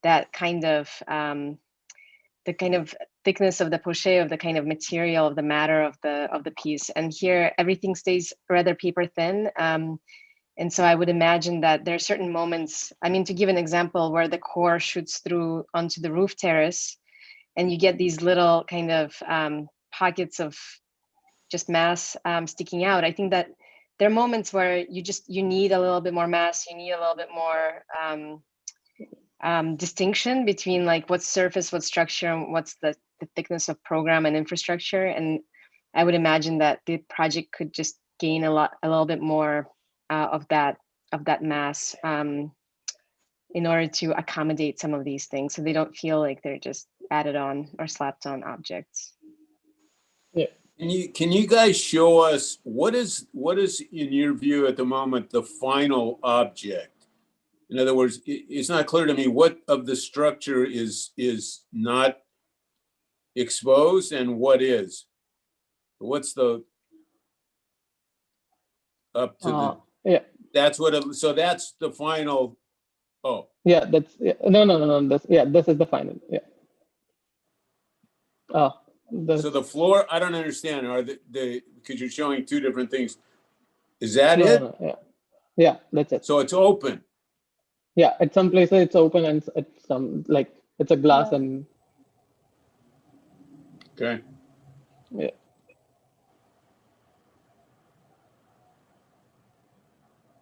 F: that kind of the kind of thickness of the poché, of the kind of material, of the matter of the piece. And here everything stays rather paper thin. And so I would imagine that there are certain moments, I mean, to give an example, where the core shoots through onto the roof terrace, and you get these little kind of pockets of just mass sticking out. I think that there are moments where you need a little bit more mass, you need a little bit more distinction between like what's surface, what's structure, and what's the thickness of program and infrastructure. And I would imagine that the project could just gain a little bit more of that mass in order to accommodate some of these things, so they don't feel like they're just added on or slapped on objects.
I: Yeah.
A: Can you guys show us what is in your view at the moment the final object? In other words, it's not clear to me what of the structure is not exposed and what is. What's the up to the?
I: Yeah.
A: That's what. So that's the final. Oh.
I: Yeah. That's no. This is the final. Yeah.
A: So the floor, I don't understand. Are the because you're showing two different things. Is that it?
I: No, yeah, that's it.
A: So it's open.
I: Yeah, at some places it's open, and at some like it's a glass and.
A: Okay.
I: Yeah.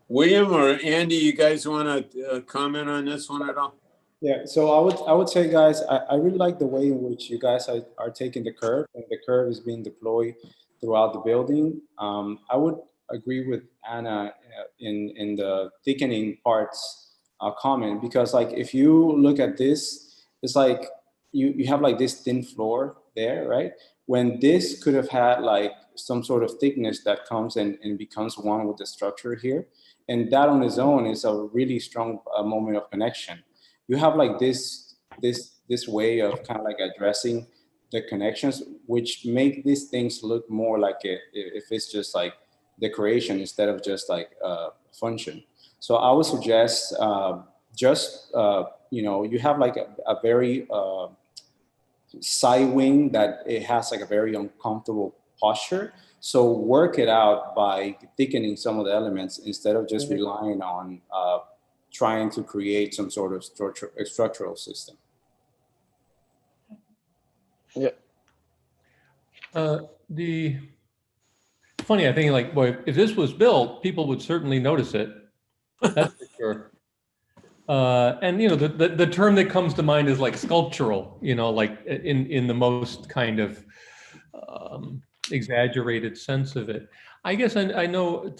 A: William or Andy, you guys want to comment on this one at all?
G: Yeah, so I would say, guys, I really like the way in which you guys are taking the curve, and the curve is being deployed throughout the building. I would agree with Anna in the thickening parts comment, because like if you look at this, it's like you have like this thin floor there, right? When this could have had like some sort of thickness that comes and becomes one with the structure here, and that on its own is a really strong moment of connection. You have like this way of kind of like addressing the connections, which make these things look more like if it's just like decoration instead of just like a function. So I would suggest you know, you have like a very side wing that it has like a very uncomfortable posture. So work it out by thickening some of the elements instead of just relying on trying to create some sort of structural system.
I: Yeah.
C: The funny, I think, like, boy, if this was built, people would certainly notice it. That's for sure. And you know, the term that comes to mind is like sculptural. You know, like in the most kind of exaggerated sense of it. I guess I know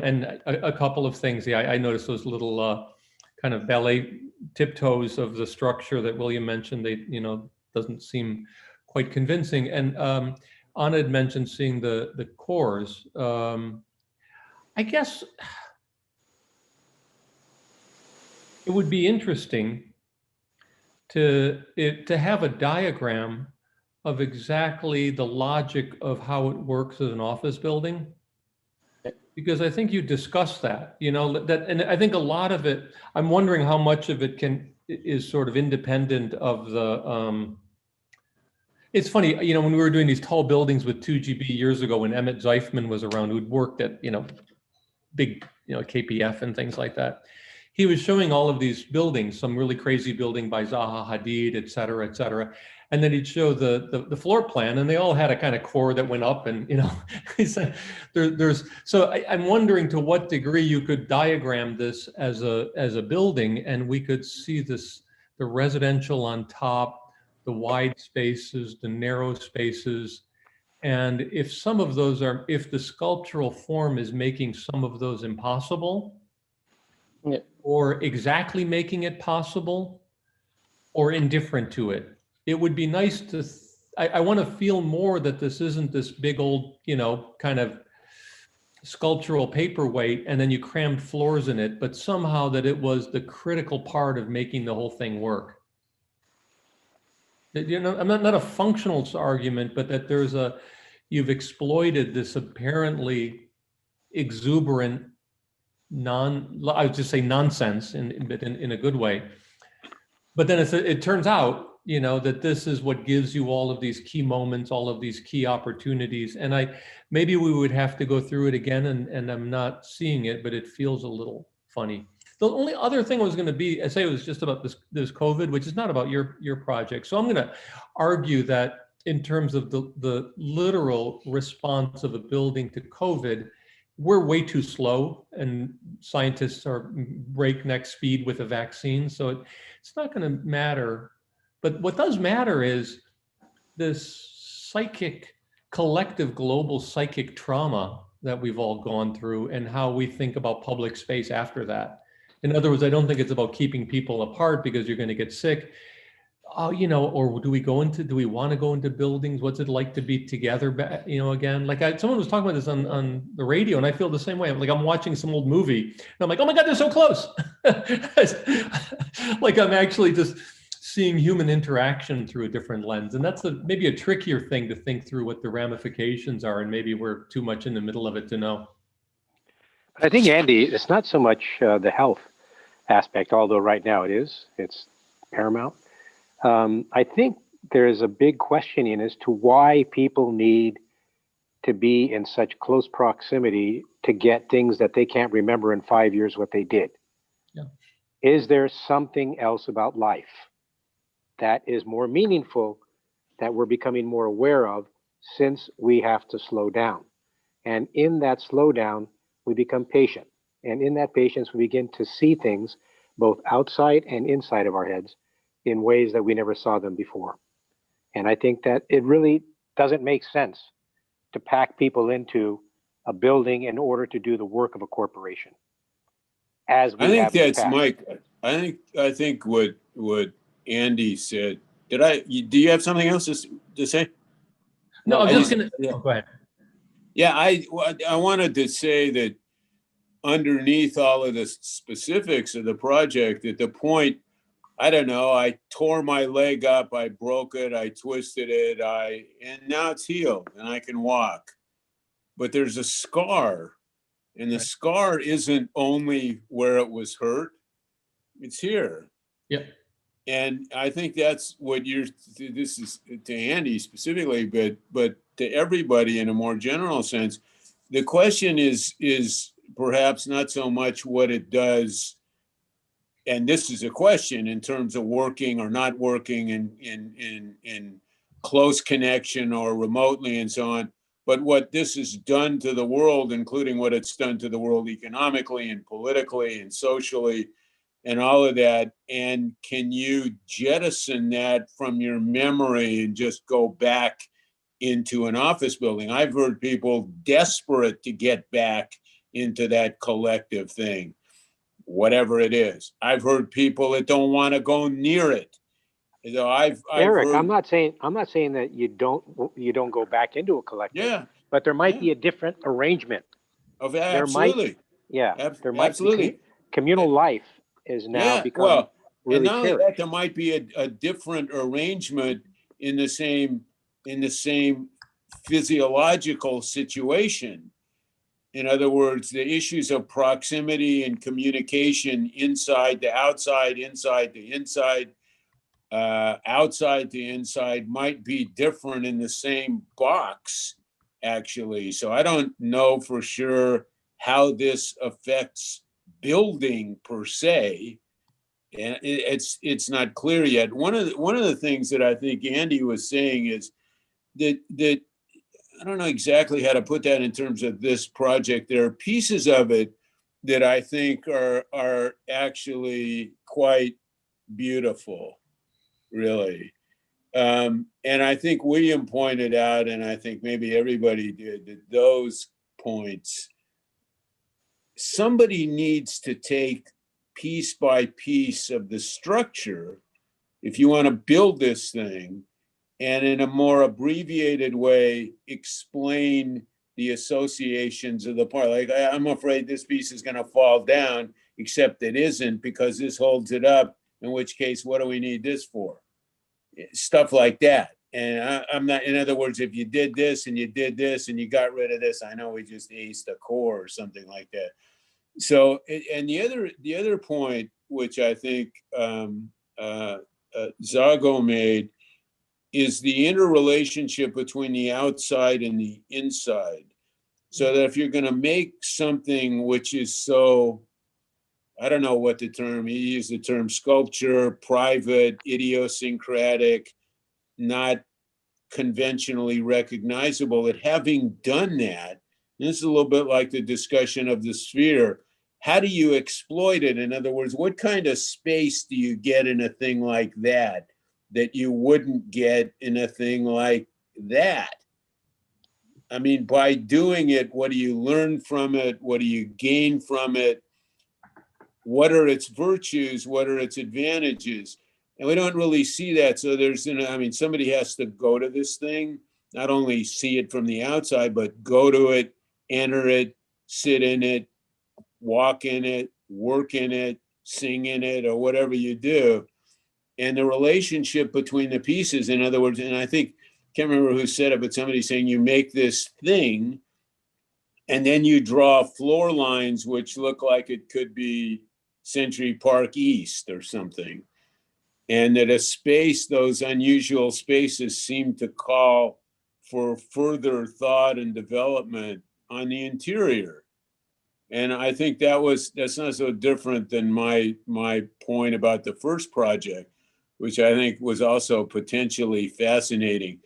C: and a couple of things. Yeah, I noticed those little kind of ballet tiptoes of the structure that William mentioned. They, you know, doesn't seem quite convincing. And Anna had mentioned seeing the cores. I guess It would be interesting to have a diagram of exactly the logic of how it works as an office building. Because I think you discussed that, you know, that, and I think a lot of it, I'm wondering how much of it is sort of independent of the, it's funny, you know, when we were doing these tall buildings with 2GB years ago, when Emmett Zeifman was around, who'd worked at, you know, big, you know, KPF and things like that. He was showing all of these buildings, some really crazy building by Zaha Hadid, et cetera, et cetera. And then he'd show the floor plan, and they all had a kind of core that went up, and, you know, he said so I'm wondering to what degree you could diagram this as a building, and we could see this, the residential on top, the wide spaces, the narrow spaces. And if some of those are, if the sculptural form is making some of those impossible,
I: Yeah.
C: or exactly making it possible, or indifferent to it, it would be nice to, I want to feel more that this isn't this big old, you know, kind of sculptural paperweight, and then you crammed floors in it, but somehow that it was the critical part of making the whole thing work. You know, I'm not a functional argument, but that there's a, you've exploited this apparently exuberant I would just say nonsense in a good way. But then it turns out, you know, that this is what gives you all of these key moments, all of these key opportunities. And maybe we would have to go through it again, and I'm not seeing it, but it feels a little funny. The only other thing was going to be, I say it was just about this COVID, which is not about your project. So I'm going to argue that in terms of the literal response of a building to COVID, we're way too slow, and scientists are breakneck speed with a vaccine. So it's not going to matter. But what does matter is this psychic, collective global psychic trauma that we've all gone through, and how we think about public space after that. In other words, I don't think it's about keeping people apart because you're going to get sick. You know, or do we want to go into buildings? What's it like to be together, you know, again? Like someone was talking about this on the radio, and I feel the same way. I'm watching some old movie, and I'm like, oh my God, they're so close. Like I'm actually just seeing human interaction through a different lens. And that's maybe a trickier thing to think through what the ramifications are, and maybe we're too much in the middle of it to know.
E: I think, Andy, it's not so much the health aspect, although right now it's paramount. I think there's a big questioning as to why people need to be in such close proximity to get things that they can't remember in 5 years what they did.
C: Yeah.
E: Is there something else about life that is more meaningful, that we're becoming more aware of, since we have to slow down? And in that slowdown, we become patient. And in that patience, we begin to see things both outside and inside of our heads in ways that we never saw them before. And I think that it really doesn't make sense to pack people into a building in order to do the work of a corporation. As we
A: I think that's Mike. I think what Andy said. Do you have something else to say?
C: No, I'm just gonna.
A: Yeah.
C: Oh, go ahead.
A: Yeah, I wanted to say that underneath all of the specifics of the project, at the point, I don't know, I tore my leg up, I broke it, I twisted it, and now it's healed and I can walk. But there's a scar, and the scar isn't only where it was hurt, it's here.
C: Yeah. And
A: I think that's what this is to Andy specifically, but to everybody in a more general sense. The question is perhaps not so much what it does, and this is a question in terms of working or not working in close connection or remotely and so on, but what this has done to the world, including what it's done to the world economically and politically and socially and all of that. And can you jettison that from your memory and just go back into an office building? I've heard people desperate to get back into that collective thing, whatever it is. I've heard people that don't want to go near it. You know,
E: Eric,
A: heard,
E: I'm not saying that you don't go back into a collective.
A: Yeah.
E: But there might be a different arrangement.
A: Absolutely.
E: There might be communal life is now
A: Yeah,
E: become
A: well, and
E: really
A: not only
E: cherished.
A: that, there might be a different arrangement in the same physiological situation. In other words, the issues of proximity and communication inside to outside, inside to inside, outside to inside might be different in the same box, actually. So I don't know for sure how this affects building per se, and it's not clear yet. One of the things that I think Andy was saying is that I don't know exactly how to put that in terms of this project. There are pieces of it that I think are actually quite beautiful, really. And I think William pointed out, and I think maybe everybody did, that those points, somebody needs to take piece by piece of the structure if you want to build this thing, and in a more abbreviated way, explain the associations of the part. Like, I'm afraid this piece is going to fall down, except it isn't because this holds it up, in which case, what do we need this for? Stuff like that. And I'm not, in other words, if you did this and you did this and you got rid of this, I know we just aced a core or something like that. So, and the other point, which I think Zago made, is the interrelationship between the outside and the inside. So that if you're going to make something which is so, I don't know what the term, he used the term sculpture, private, idiosyncratic, not conventionally recognizable, that having done that, this is a little bit like the discussion of the sphere, how do you exploit it? In other words, what kind of space do you get in a thing like that you wouldn't get in a thing like that? I mean, by doing it, what do you learn from it? What do you gain from it? What are its virtues? What are its advantages? And we don't really see that. So there's, I mean, somebody has to go to this thing, not only see it from the outside, but go to it, enter it, sit in it, walk in it, work in it, sing in it, or whatever you do. And the relationship between the pieces, in other words, and I think, can't remember who said it, but somebody saying you make this thing and then you draw floor lines which look like it could be Century Park East or something. And that a space, those unusual spaces seem to call for further thought and development on the interior. And I think that's not so different than my point about the first project, which I think was also potentially fascinating.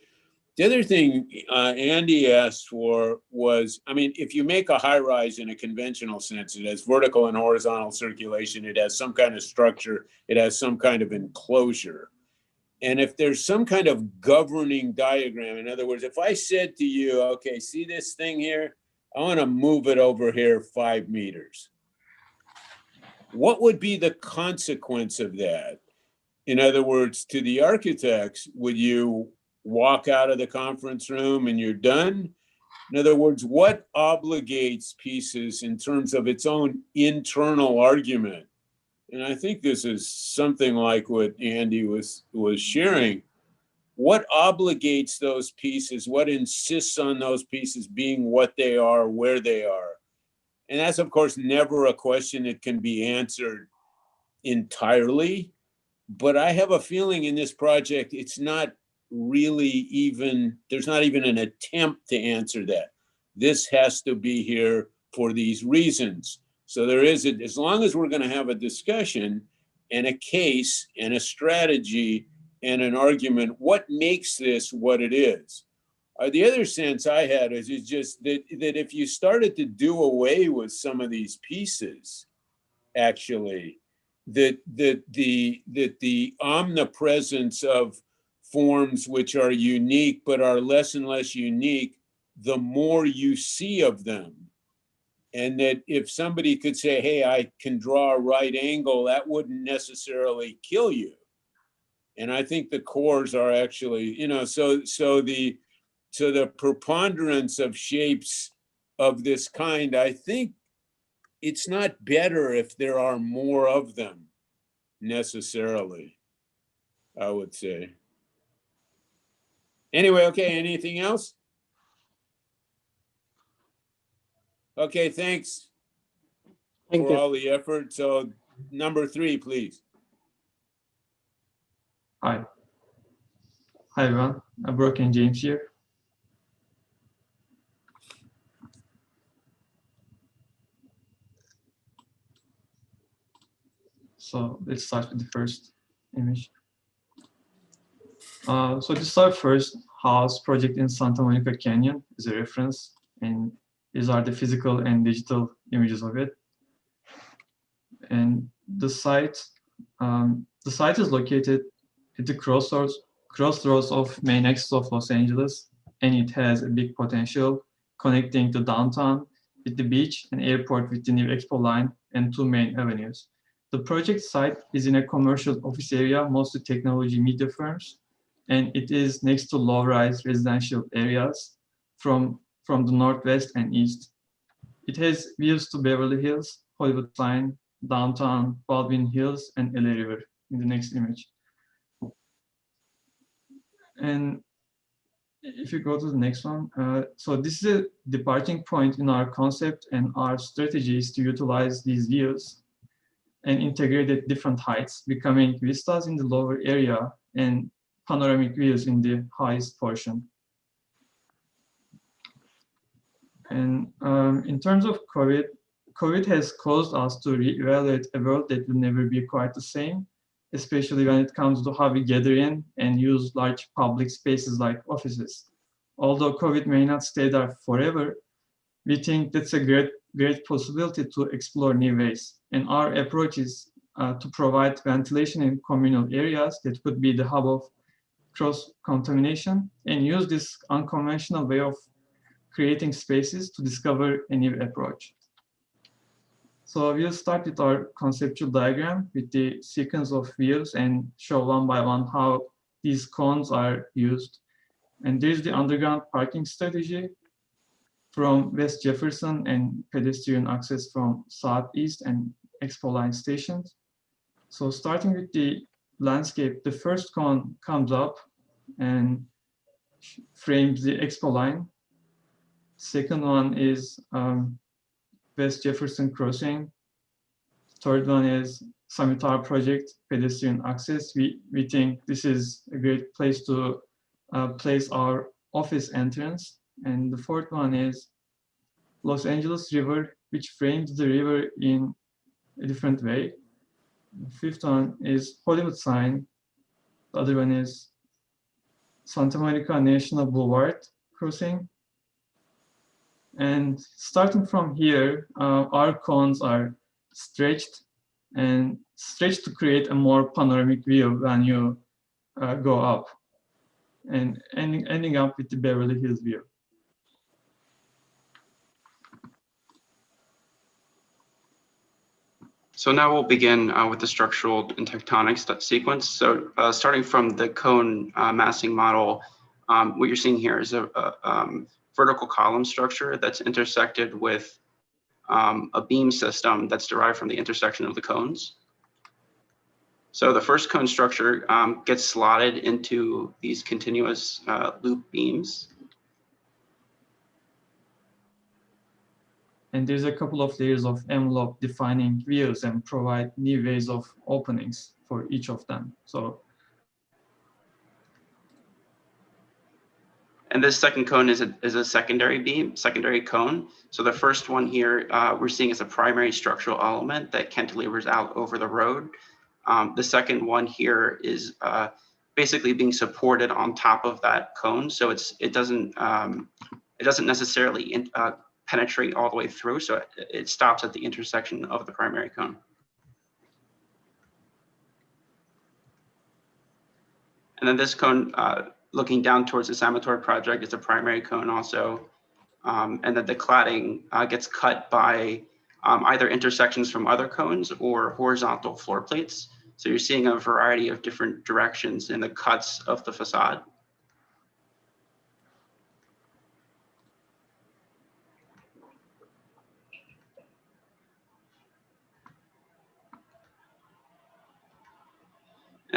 A: The other thing Andy asked for was, I mean, if you make a high rise in a conventional sense, it has vertical and horizontal circulation, it has some kind of structure, it has some kind of enclosure. And if there's some kind of governing diagram, in other words, if I said to you, okay, see this thing here? I want to move it over here 5 meters. What would be the consequence of that? In other words, to the architects, would you walk out of the conference room and you're done? In other words, what obligates pieces in terms of its own internal argument? And I think this is something like what Andy was sharing. What obligates those pieces? What insists on those pieces being what they are, where they are? And that's, of course, never a question that can be answered entirely. But I have a feeling in this project, it's not really even, there's not even an attempt to answer that. This has to be here for these reasons. So there is, as long as we're going to have a discussion and a case and a strategy and an argument, what makes this what it is? The other sense I had is just that if you started to do away with some of these pieces, actually, that the omnipresence of forms which are unique but are less and less unique the more you see of them. And that if somebody could say, hey, I can draw a right angle, that wouldn't necessarily kill you. And I think the cores are actually, so the preponderance of shapes of this kind, I think it's not better if there are more of them. necessarily, I would say. Anyway, okay, anything else? Okay, thanks
I: Thank
A: for
I: you.
A: all the effort. So number 3, please.
J: Hi. Hi, everyone. Brooke and James here. So let's start with the first image. So to start first, house project in Santa Monica Canyon is a reference, and these are the physical and digital images of it. And the site is located at the crossroads of main axis of Los Angeles, and it has a big potential connecting the downtown with the beach and airport with the new Expo line and 2 main avenues. The project site is in a commercial office area, mostly technology media firms, and it is next to low-rise residential areas from the northwest and east. It has views to Beverly Hills, Hollywood Sign, downtown, Baldwin Hills, and LA River in the next image. And if you go to the next one, so this is a departing point in our concept, and our strategy is to utilize these views and integrate at different heights, becoming vistas in the lower area and panoramic views in the highest portion. And in terms of COVID has caused us to reevaluate a world that will never be quite the same, especially when it comes to how we gather in and use large public spaces like offices. Although COVID may not stay there forever, we think that's a great possibility to explore new ways. And our approach is to provide ventilation in communal areas that could be the hub of cross-contamination, and use this unconventional way of creating spaces to discover a new approach. So we'll start with our conceptual diagram with the sequence of views and show one by one how these cones are used. And there's the underground parking strategy from West Jefferson and pedestrian access from Southeast and Expo Line stations. So starting with the landscape, the first cone comes up and frames the Expo Line. Second one is West Jefferson Crossing. Third one is Summit Tower Project, pedestrian access. We think this is a great place to place our office entrance. And the fourth one is Los Angeles River, which frames the river in a different way. The fifth one is Hollywood Sign. The other one is Santa Monica National Boulevard crossing. And starting from here, our cones are stretched to create a more panoramic view when you go up, and ending up with the Beverly Hills view.
K: So now we'll begin with the structural and tectonic sequence. So starting from the cone massing model, what you're seeing here is a vertical column structure that's intersected with a beam system that's derived from the intersection of the cones. So the first cone structure gets slotted into these continuous loop beams.
J: And there's a couple of layers of envelope defining views and provide new ways of openings for each of them. So,
K: and this second cone is a secondary cone. So the first one here we're seeing is a primary structural element that cantilevers out over the road. The second one here is basically being supported on top of that cone. So it doesn't necessarily penetrate all the way through. So it stops at the intersection of the primary cone. And then this cone, looking down towards the Salvatore project, is a primary cone also. And then the cladding gets cut by either intersections from other cones or horizontal floor plates. So you're seeing a variety of different directions in the cuts of the facade.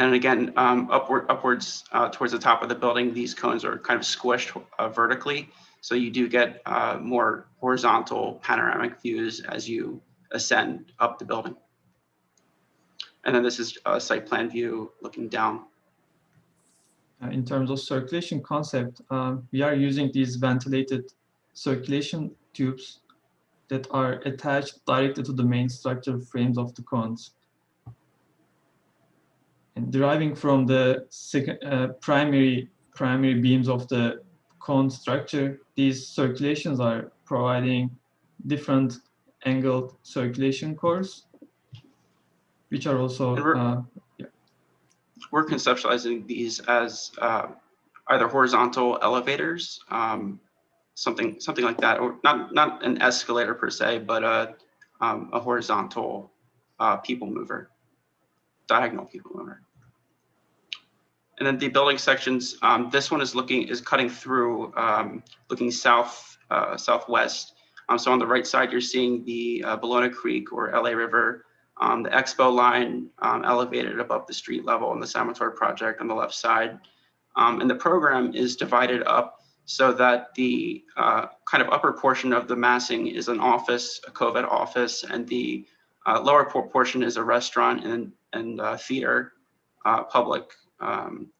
K: And again, upwards towards the top of the building, these cones are kind of squished vertically. So you do get more horizontal panoramic views as you ascend up the building. And then this is a site plan view looking down.
J: In terms of circulation concept, we are using these ventilated circulation tubes that are attached directly to the main structure frames of the cones. And deriving from the primary beams of the cone structure, these circulations are providing different angled circulation cores, which are also
K: we're conceptualizing these as either horizontal elevators, something like that, or not an escalator per se, but a horizontal people mover, diagonal people mover. And then the building sections, this one is cutting through, looking southwest. So on the right side, you're seeing the Bologna Creek or LA River, the Expo line elevated above the street level in the Salvatore project on the left side. And the program is divided up so that the kind of upper portion of the massing is an office, a co-ed office, and the lower portion is a restaurant and theater, public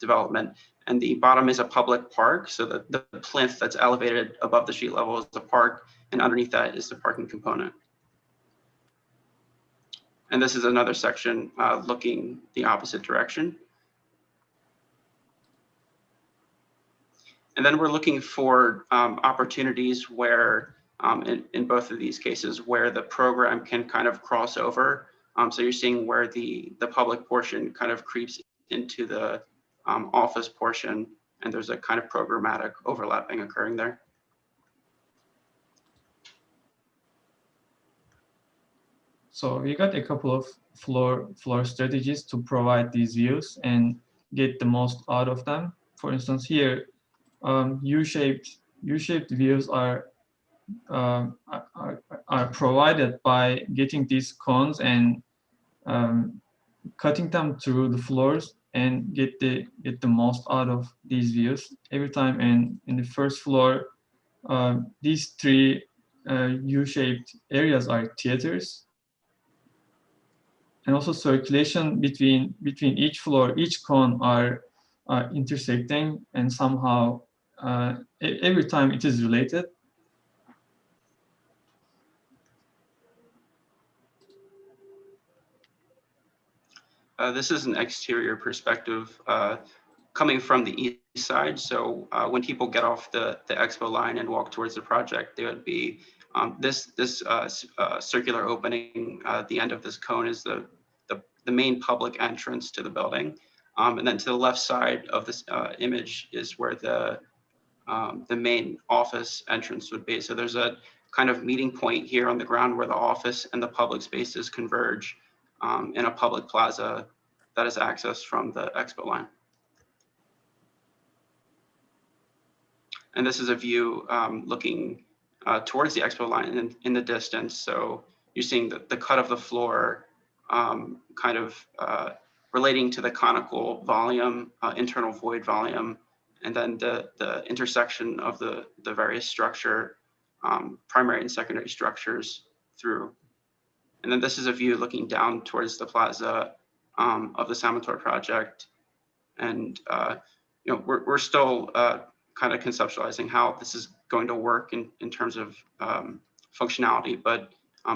K: development. And the bottom is a public park, so that the plinth that's elevated above the street level is the park, and underneath that is the parking component. And this is another section looking the opposite direction. And then we're looking for opportunities where, in both of these cases, where the program can kind of cross over. So you're seeing where the public portion kind of creeps into the office portion, and there's a kind of programmatic overlapping occurring there.
J: So we got a couple of floor strategies to provide these views and get the most out of them. For instance, here, U-shaped views are provided by getting these cones and cutting them through the floors and get the most out of these views every time. And in the first floor, these three U-shaped areas are theaters. And also circulation between each floor, each cone are intersecting, and somehow every time it is related.
K: This is an exterior perspective coming from the east side. So when people get off the expo line and walk towards the project, there would be this circular opening. The end of this cone is the main public entrance to the building. And then to the left side of this image is where the main office entrance would be. So there's a kind of meeting point here on the ground where the office and the public spaces converge in a public plaza that is accessed from the expo line. And this is a view looking towards the expo line in the distance. So you're seeing the cut of the floor kind of relating to the conical volume, internal void volume, and then the intersection of the various structure, primary and secondary structures through. And then this is a view looking down towards the plaza of the Salvatore project. And you know, we're still kind of conceptualizing how this is going to work in terms of functionality, but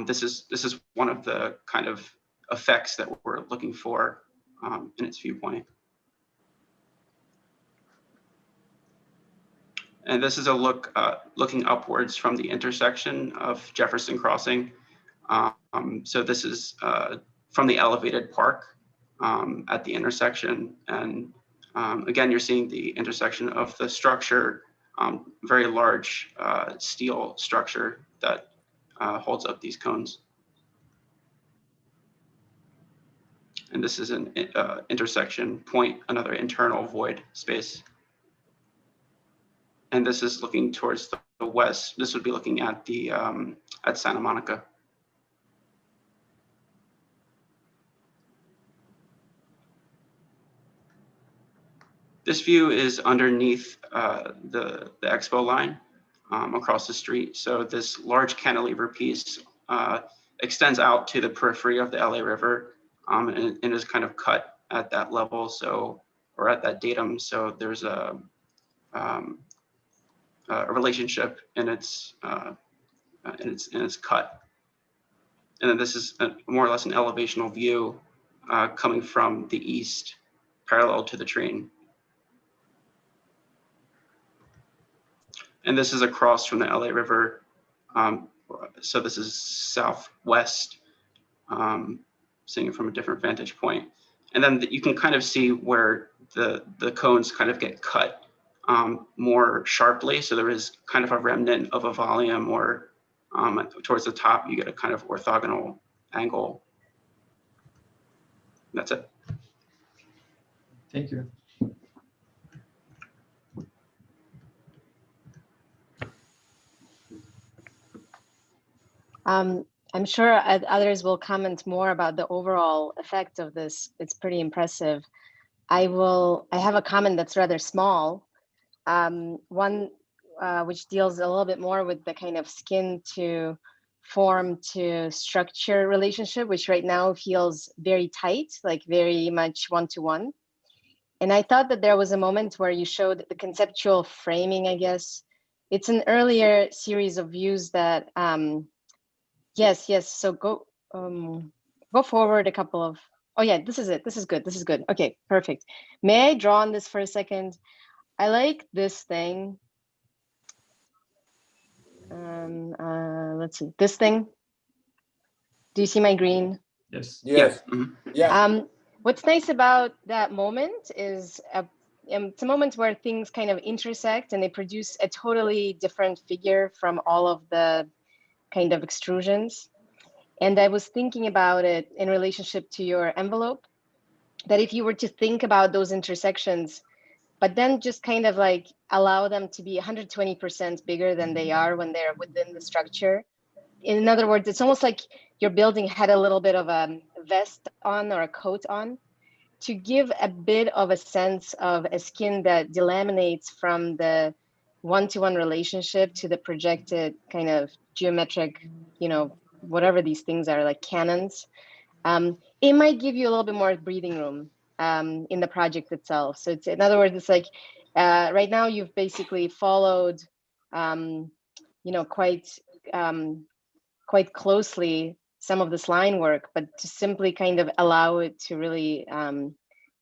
K: this is one of the kind of effects that we're looking for in its viewpoint. And this is a look looking upwards from the intersection of Jefferson Crossing. So this is from the elevated park at the intersection. And again, you're seeing the intersection of the structure, very large steel structure that holds up these cones. And this is an intersection point, another internal void space. And this is looking towards the west. This would be looking at the at Santa Monica. This view is underneath the expo line across the street. So this large cantilever piece extends out to the periphery of the LA River and is kind of cut at that level. So, or at that datum. So there's a relationship in its cut. And then this is more or less an elevational view coming from the east, parallel to the train. And this is across from the LA River. So this is southwest, seeing it from a different vantage point. And then you can kind of see where the cones kind of get cut more sharply. So there is kind of a remnant of a volume, or towards the top, you get a kind of orthogonal angle. That's it.
J: Thank you.
F: I'm sure others will comment more about the overall effect of this. It's pretty impressive. I have a comment that's rather small. One which deals a little bit more with the kind of skin to form to structure relationship, which right now feels very tight, like very much one-to-one. And I thought that there was a moment where you showed the conceptual framing, I guess. It's an earlier series of views that, yes. So go forward a couple of, oh yeah, this is it. This is good. This is good. Okay, perfect. May I draw on this for a second? I like this thing. Let's see, this thing. Do you see my green?
J: Yes.
A: Yes. Yeah.
F: What's nice about that moment is it's a moment where things kind of intersect and they produce a totally different figure from all of the kind of extrusions. And I was thinking about it in relationship to your envelope, that if you were to think about those intersections, but then just kind of like allow them to be 120% bigger than they are when they're within the structure. In other words, it's almost like your building had a little bit of a vest on or a coat on to give a bit of a sense of a skin that delaminates from the one-to-one relationship to the projected kind of geometric, whatever these things are, like cannons. It might give you a little bit more breathing room in the project itself. So it's, in other words, it's like right now you've basically followed, quite closely some of this line work, but to simply kind of allow it to really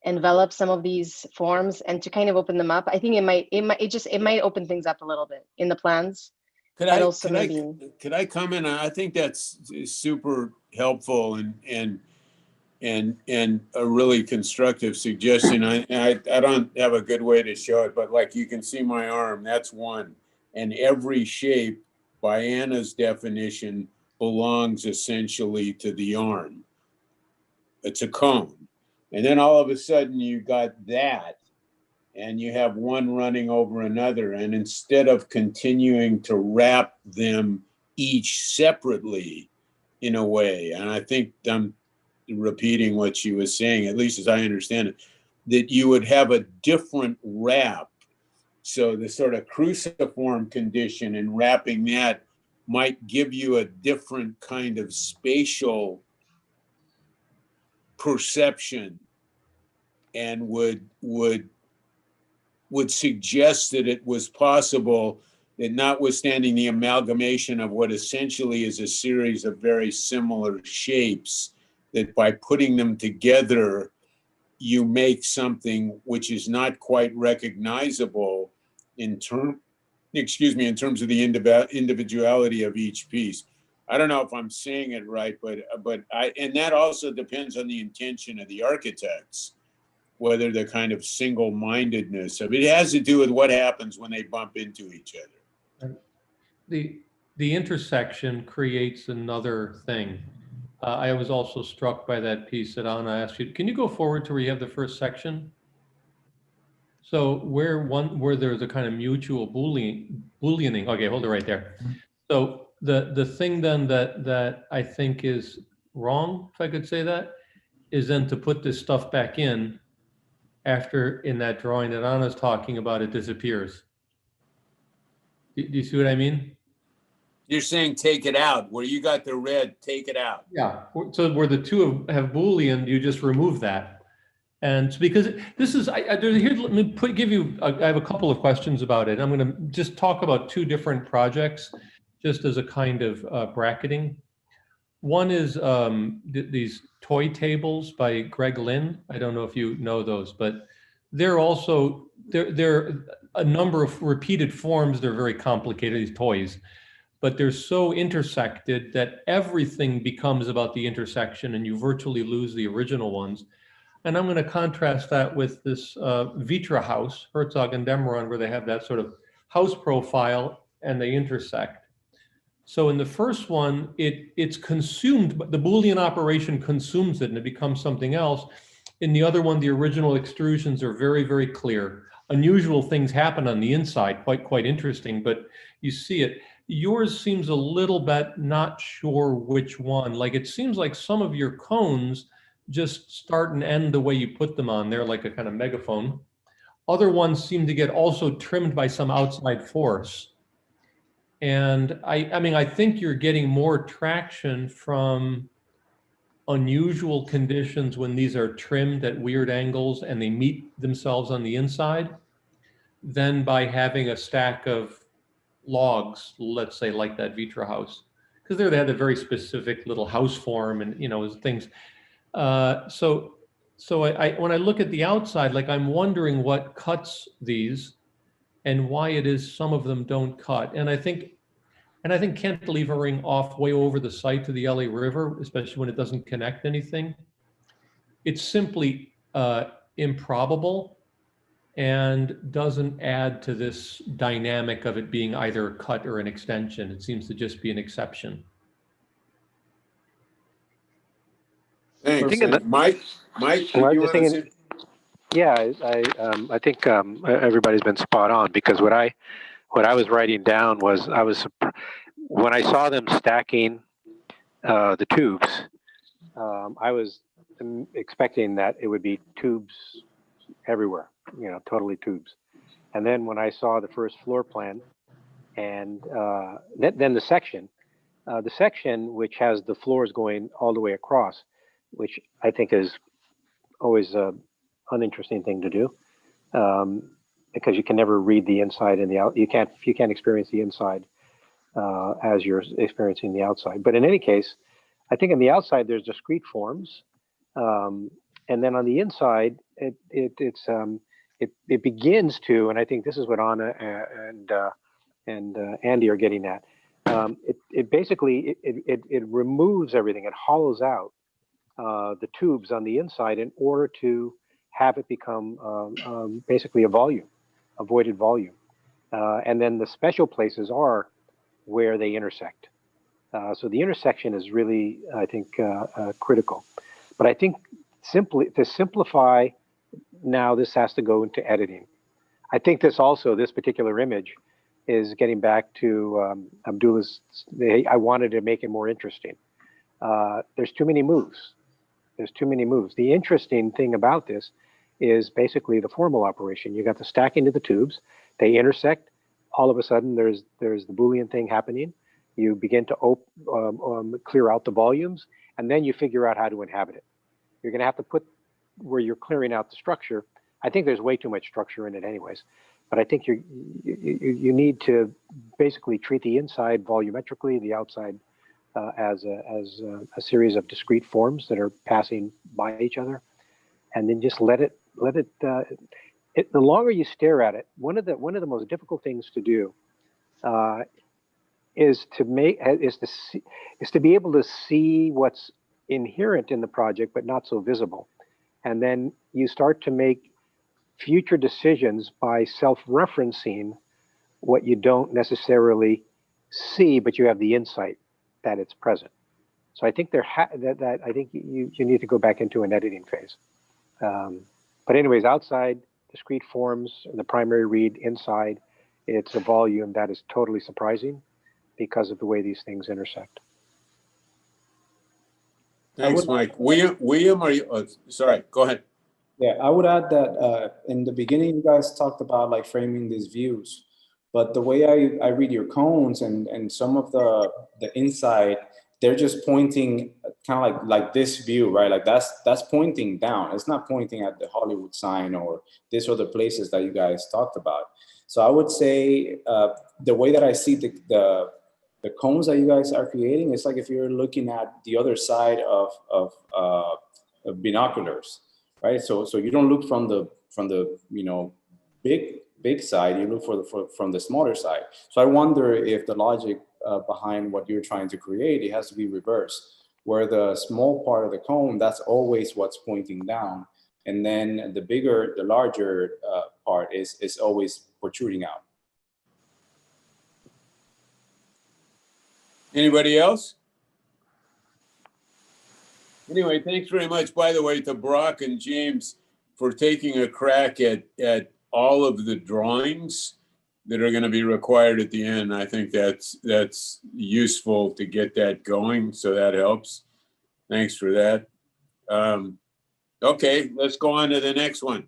F: envelop some of these forms and to kind of open them up. I think it might open things up a little bit in the plans.
A: Could I comment on? I think that's super helpful and a really constructive suggestion. I don't have a good way to show it, but like you can see my arm, that's one. And every shape, by Anna's definition, belongs essentially to the arm. It's a cone. And then all of a sudden you got that, and you have one running over another. And instead of continuing to wrap them each separately in a way, and I think I'm repeating what she was saying, at least as I understand it, that you would have a different wrap. So the sort of cruciform condition and wrapping that might give you a different kind of spatial perception, and would suggest that it was possible that, notwithstanding the amalgamation of what essentially is a series of very similar shapes, that by putting them together, you make something which is not quite recognizable in terms of the individuality of each piece. I don't know if I'm saying it right, and that also depends on the intention of the architects, whether the kind of single-mindedness of it has to do with what happens when they bump into each other.
C: The intersection creates another thing. I was also struck by that piece that Anna asked you. Can you go forward to where you have the first section? So where there's a kind of mutual Booleaning. Okay, hold it right there. So the thing then that I think is wrong, if I could say that, is then to put this stuff back in after in that drawing that Anna's talking about, it disappears. Do you see what I mean?
A: You're saying take it out. Where you got the red, take it out.
C: Yeah. So where the two have Boolean, you just remove that. And because this is, here, let me give you, I have a couple of questions about it. I'm going to just talk about two different projects, just as a kind of bracketing. One is these toy tables by Greg Lynn. I don't know if you know those, but they're also, they're a number of repeated forms. They're very complicated, these toys, but they're so intersected that everything becomes about the intersection and you virtually lose the original ones. And I'm going to contrast that with this Vitra house, Herzog and Demeron, where they have that sort of house profile and they intersect. So in the first one, it's consumed, but the Boolean operation consumes it and it becomes something else. In the other one, the original extrusions are very, very clear. Unusual things happen on the inside, quite interesting, but you see it. Yours seems a little bit not sure which one. Like it seems like some of your cones just start and end the way you put them on there, like a kind of megaphone. Other ones seem to get also trimmed by some outside force. And I mean, I think you're getting more traction from unusual conditions when these are trimmed at weird angles and they meet themselves on the inside than by having a stack of logs, let's say like that Vitra house. Because there they had a very specific little house form and, you know, things. So when I look at the outside, like I'm wondering what cuts these and why it is some of them don't cut. And I think cantilevering off way over the site to the LA River, especially when it doesn't connect anything, it's simply improbable and doesn't add to this dynamic of it being either a cut or an extension. It seems to just be an exception.
A: Thanks. Mike,
E: well, you want to yeah, I think everybody's been spot on, because what I was writing down was when I saw them stacking the tubes, I was expecting that it would be tubes everywhere, you know, totally tubes. And then when I saw the first floor plan and then the section which has the floors going all the way across, which I think is always an uninteresting thing to do, because you can never read the inside and the out. You can't experience the inside as you're experiencing the outside. But in any case, I think on the outside there's discrete forms, and then on the inside it begins to, and I think this is what Anna and Andy are getting at. It basically removes everything. It hollows out the tubes on the inside in order to have it become basically a volume, a voided volume. And then the special places are where they intersect. So the intersection is really, I think, critical. But I think to simplify, now this has to go into editing. I think this particular image is getting back to Abdullah's, I wanted to make it more interesting. There's too many moves. The interesting thing about this is basically the formal operation. You got the stacking of the tubes, they intersect. All of a sudden, there's the Boolean thing happening. You begin to clear out the volumes, and then you figure out how to inhabit it. You're going to have to put where you're clearing out the structure. I think there's way too much structure in it, anyways. But I think you need to basically treat the inside volumetrically, the outside as a series of discrete forms that are passing by each other, and then just let it. The longer you stare at it, one of the most difficult things to do is to be able to see what's inherent in the project but not so visible, and then you start to make future decisions by self-referencing what you don't necessarily see, but you have the insight that it's present. So I think I think you need to go back into an editing phase. But anyways, outside discrete forms, the primary read. Inside, it's a volume that is totally surprising because of the way these things intersect.
A: Thanks, Mike. William, are you? Oh, sorry, go ahead.
G: Yeah, I would add that in the beginning, you guys talked about like framing these views, but the way I read your cones and some of the inside, they're just pointing kind of like this view, right? Like that's pointing down. It's not pointing at the Hollywood sign or these other places that you guys talked about. So I would say the way that I see the cones that you guys are creating, it's like if you're looking at the other side of binoculars, right? So you don't look from the you know big side. You look from the smaller side. So I wonder if the logic behind what you're trying to create, it has to be reversed, where the small part of the cone, that's always what's pointing down, and then the larger part is always protruding out.
A: Anybody else? Anyway, thanks very much, by the way, to Brock and James for taking a crack at all of the drawings that are going to be required at the end. I think that's useful to get that going, so that helps. Thanks for that. Okay, let's go on to the next one.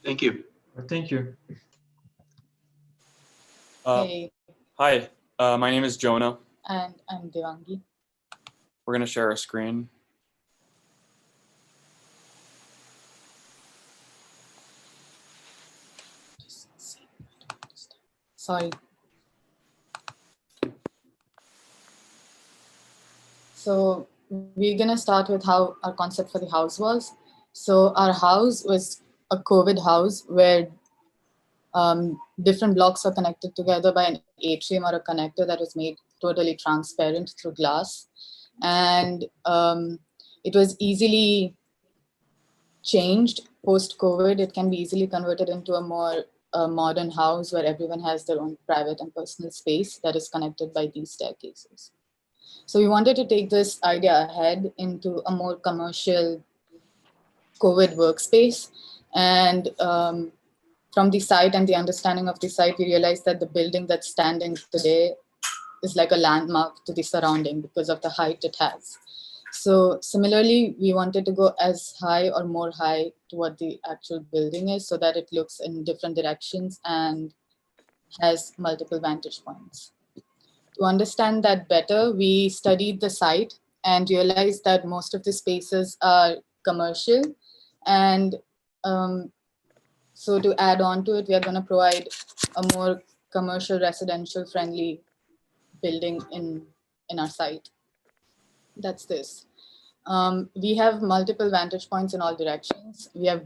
K: Thank you.
J: Thank you.
L: Hey.
M: Hi, my name is Jonah.
L: And I'm Devangi.
M: We're going to share a screen.
L: Sorry. So we're going to start with how our concept for the house was. So our house was a COVID house where different blocks are connected together by an atrium or a connector that was made totally transparent through glass. And it was easily changed post-COVID. It can be easily converted into a more modern house where everyone has their own private and personal space that is connected by these staircases. So we wanted to take this idea ahead into a more commercial COVID workspace. And from the site and the understanding of the site, we realized that the building that's standing today is like a landmark to the surrounding because of the height it has. So similarly, we wanted to go as high or more high to what the actual building is so that it looks in different directions and has multiple vantage points. To understand that better, we studied the site and realized that most of the spaces are commercial. And so to add on to it, we are going to provide a more commercial, residential friendly building in our site. That's this. We have multiple vantage points in all directions. We have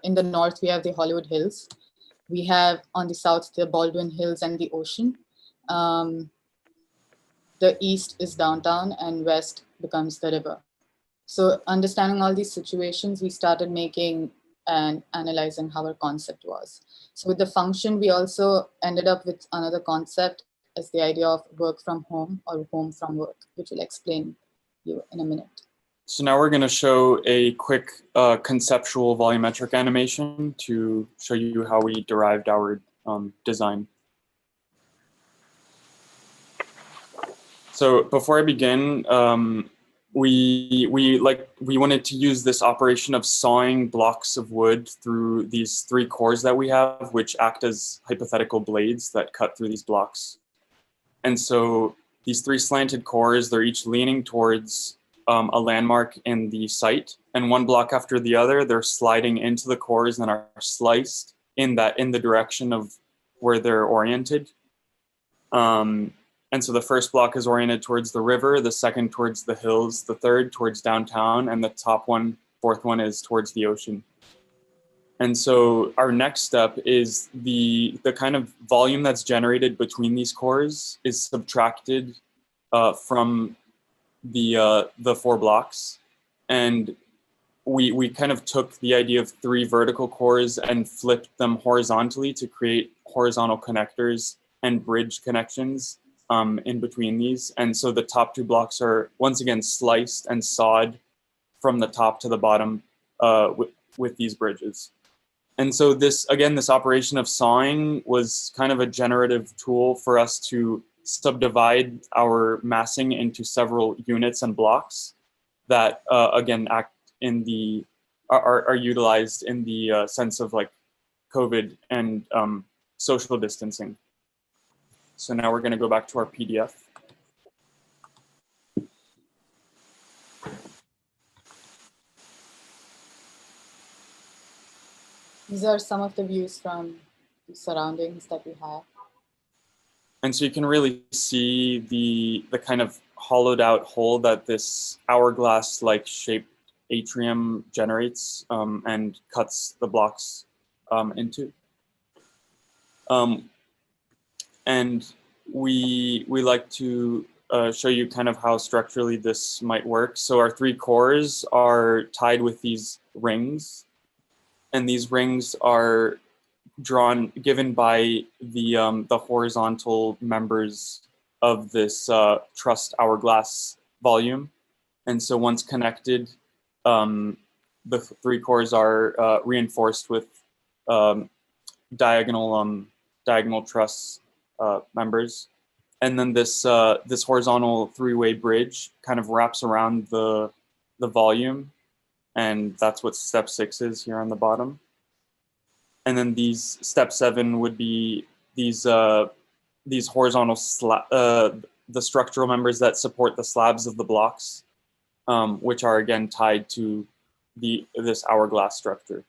L: in the north, we have the Hollywood Hills. We have on the south, the Baldwin Hills and the ocean. The east is downtown and west becomes the river. So understanding all these situations, we started making and analyzing how our concept was. So with the function, we also ended up with another concept as the idea of work from home or home from work, which will explain you in a minute.
M: So now we're going to show a quick conceptual volumetric animation to show you how we derived our design. So before I begin, we wanted to use this operation of sawing blocks of wood through these three cores that we have, which act as hypothetical blades that cut through these blocks. And so these three slanted cores, they're each leaning towards a landmark in the site, and one block after the other, they're sliding into the cores and are sliced in the direction of where they're oriented. And so the first block is oriented towards the river, the second towards the hills, the third towards downtown, and the fourth one is towards the ocean. And so our next step is the kind of volume that's generated between these cores is subtracted from the four blocks. And we kind of took the idea of three vertical cores and flipped them horizontally to create horizontal connectors and bridge connections in between these. And so the top two blocks are once again sliced and sawed from the top to the bottom with these bridges. And so this operation of sawing was kind of a generative tool for us to subdivide our massing into several units and blocks that again act in the are utilized in the sense of like COVID and social distancing. So now we're going to go back to our PDF.
L: These are some of the views from the surroundings that we have.
M: And so you can really see the kind of hollowed out hole that this hourglass-like shaped atrium generates and cuts the blocks into. And we like to show you kind of how structurally this might work. So our three cores are tied with these rings, and these rings are given by the horizontal members of this trussed hourglass volume. And so once connected, the three cores are reinforced with diagonal truss members. And then this horizontal three-way bridge kind of wraps around the volume, and that's what step 6 is here on the bottom. And then these step 7 would be these horizontal the structural members that support the slabs of the blocks, which are again tied to this hourglass structure.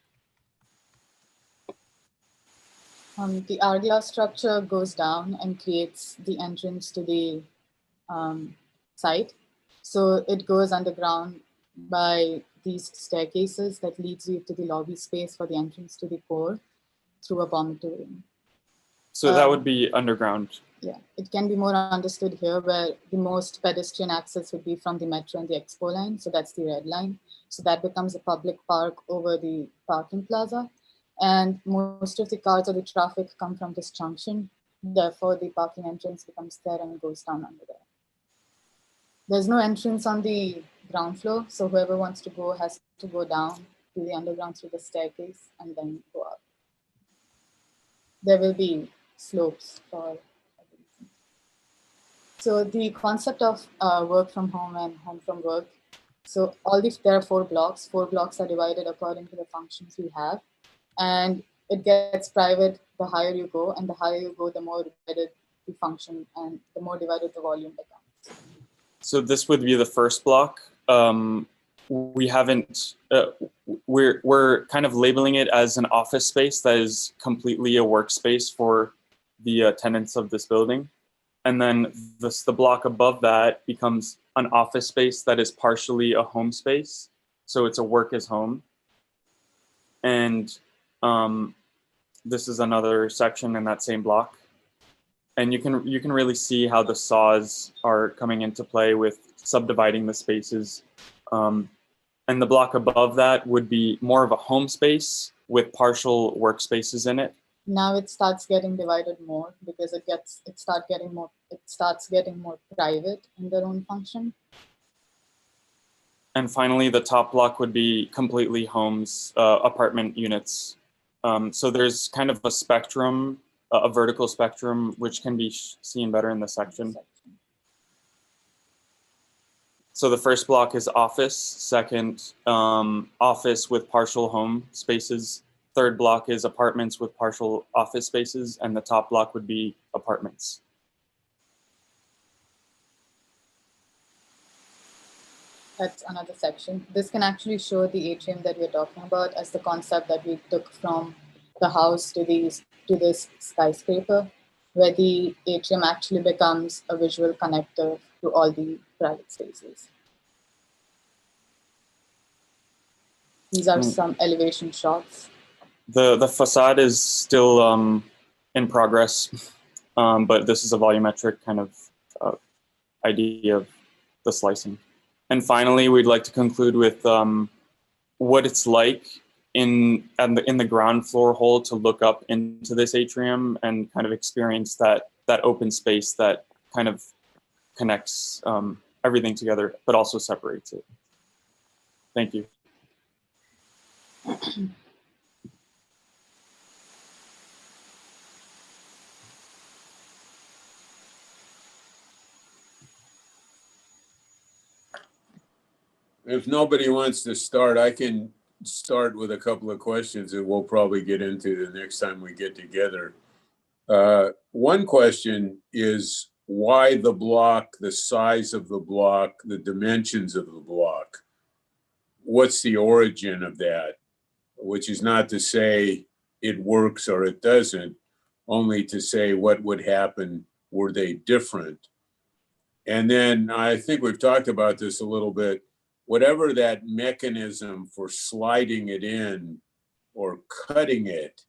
L: The hourglass structure goes down and creates the entrance to the site. So it goes underground by these staircases that leads you to the lobby space for the entrance to the core through a vomitorium.
M: So that would be underground.
L: Yeah, it can be more understood here where the most pedestrian access would be from the metro and the expo line. So that's the red line. So that becomes a public park over the parking plaza. And most of the cars or the traffic come from this junction. Therefore, the parking entrance becomes there and goes down under there. There's no entrance on the ground floor. So whoever wants to go has to go down to the underground through the staircase and then go up. There will be slopes for everything. So the concept of work from home and home from work. So there are 4 blocks. 4 blocks are divided according to the functions we have. And it gets private the higher you go, and the higher you go, the more divided the function and the more divided the volume becomes.
M: So this would be the first block. We haven't, we're kind of labeling it as an office space that is completely a workspace for the tenants of this building. And then the block above that becomes an office space that is partially a home space. So it's a work as home. And this is another section in that same block. And you can really see how the saws are coming into play with subdividing the spaces. And the block above that would be more of a home space with partial workspaces in it.
L: Now it starts getting divided more because it starts getting more private in their own function.
M: And finally, the top block would be completely homes, apartment units. So there's kind of a spectrum, a vertical spectrum, which can be seen better in the section. So the first block is office, second, office with partial home spaces. Third block is apartments with partial office spaces, and the top block would be apartments.
L: That's another section. This can actually show the atrium that we're talking about as the concept that we took from the house to this skyscraper, where the atrium actually becomes a visual connector to all the private spaces. These are some elevation shots.
M: The facade is still in progress, but this is a volumetric kind of idea of the slicing. And finally, we'd like to conclude with what it's like in the ground floor hole to look up into this atrium and kind of experience that open space that kind of connects everything together, but also separates it. Thank you.
A: If nobody wants to start, I can start with a couple of questions that we'll probably get into the next time we get together. One question is why the block, the size of the block, the dimensions of the block? What's the origin of that? Which is not to say it works or it doesn't, only to say what would happen were they different. And then I think we've talked about this a little bit. Whatever that mechanism for sliding it in or cutting it,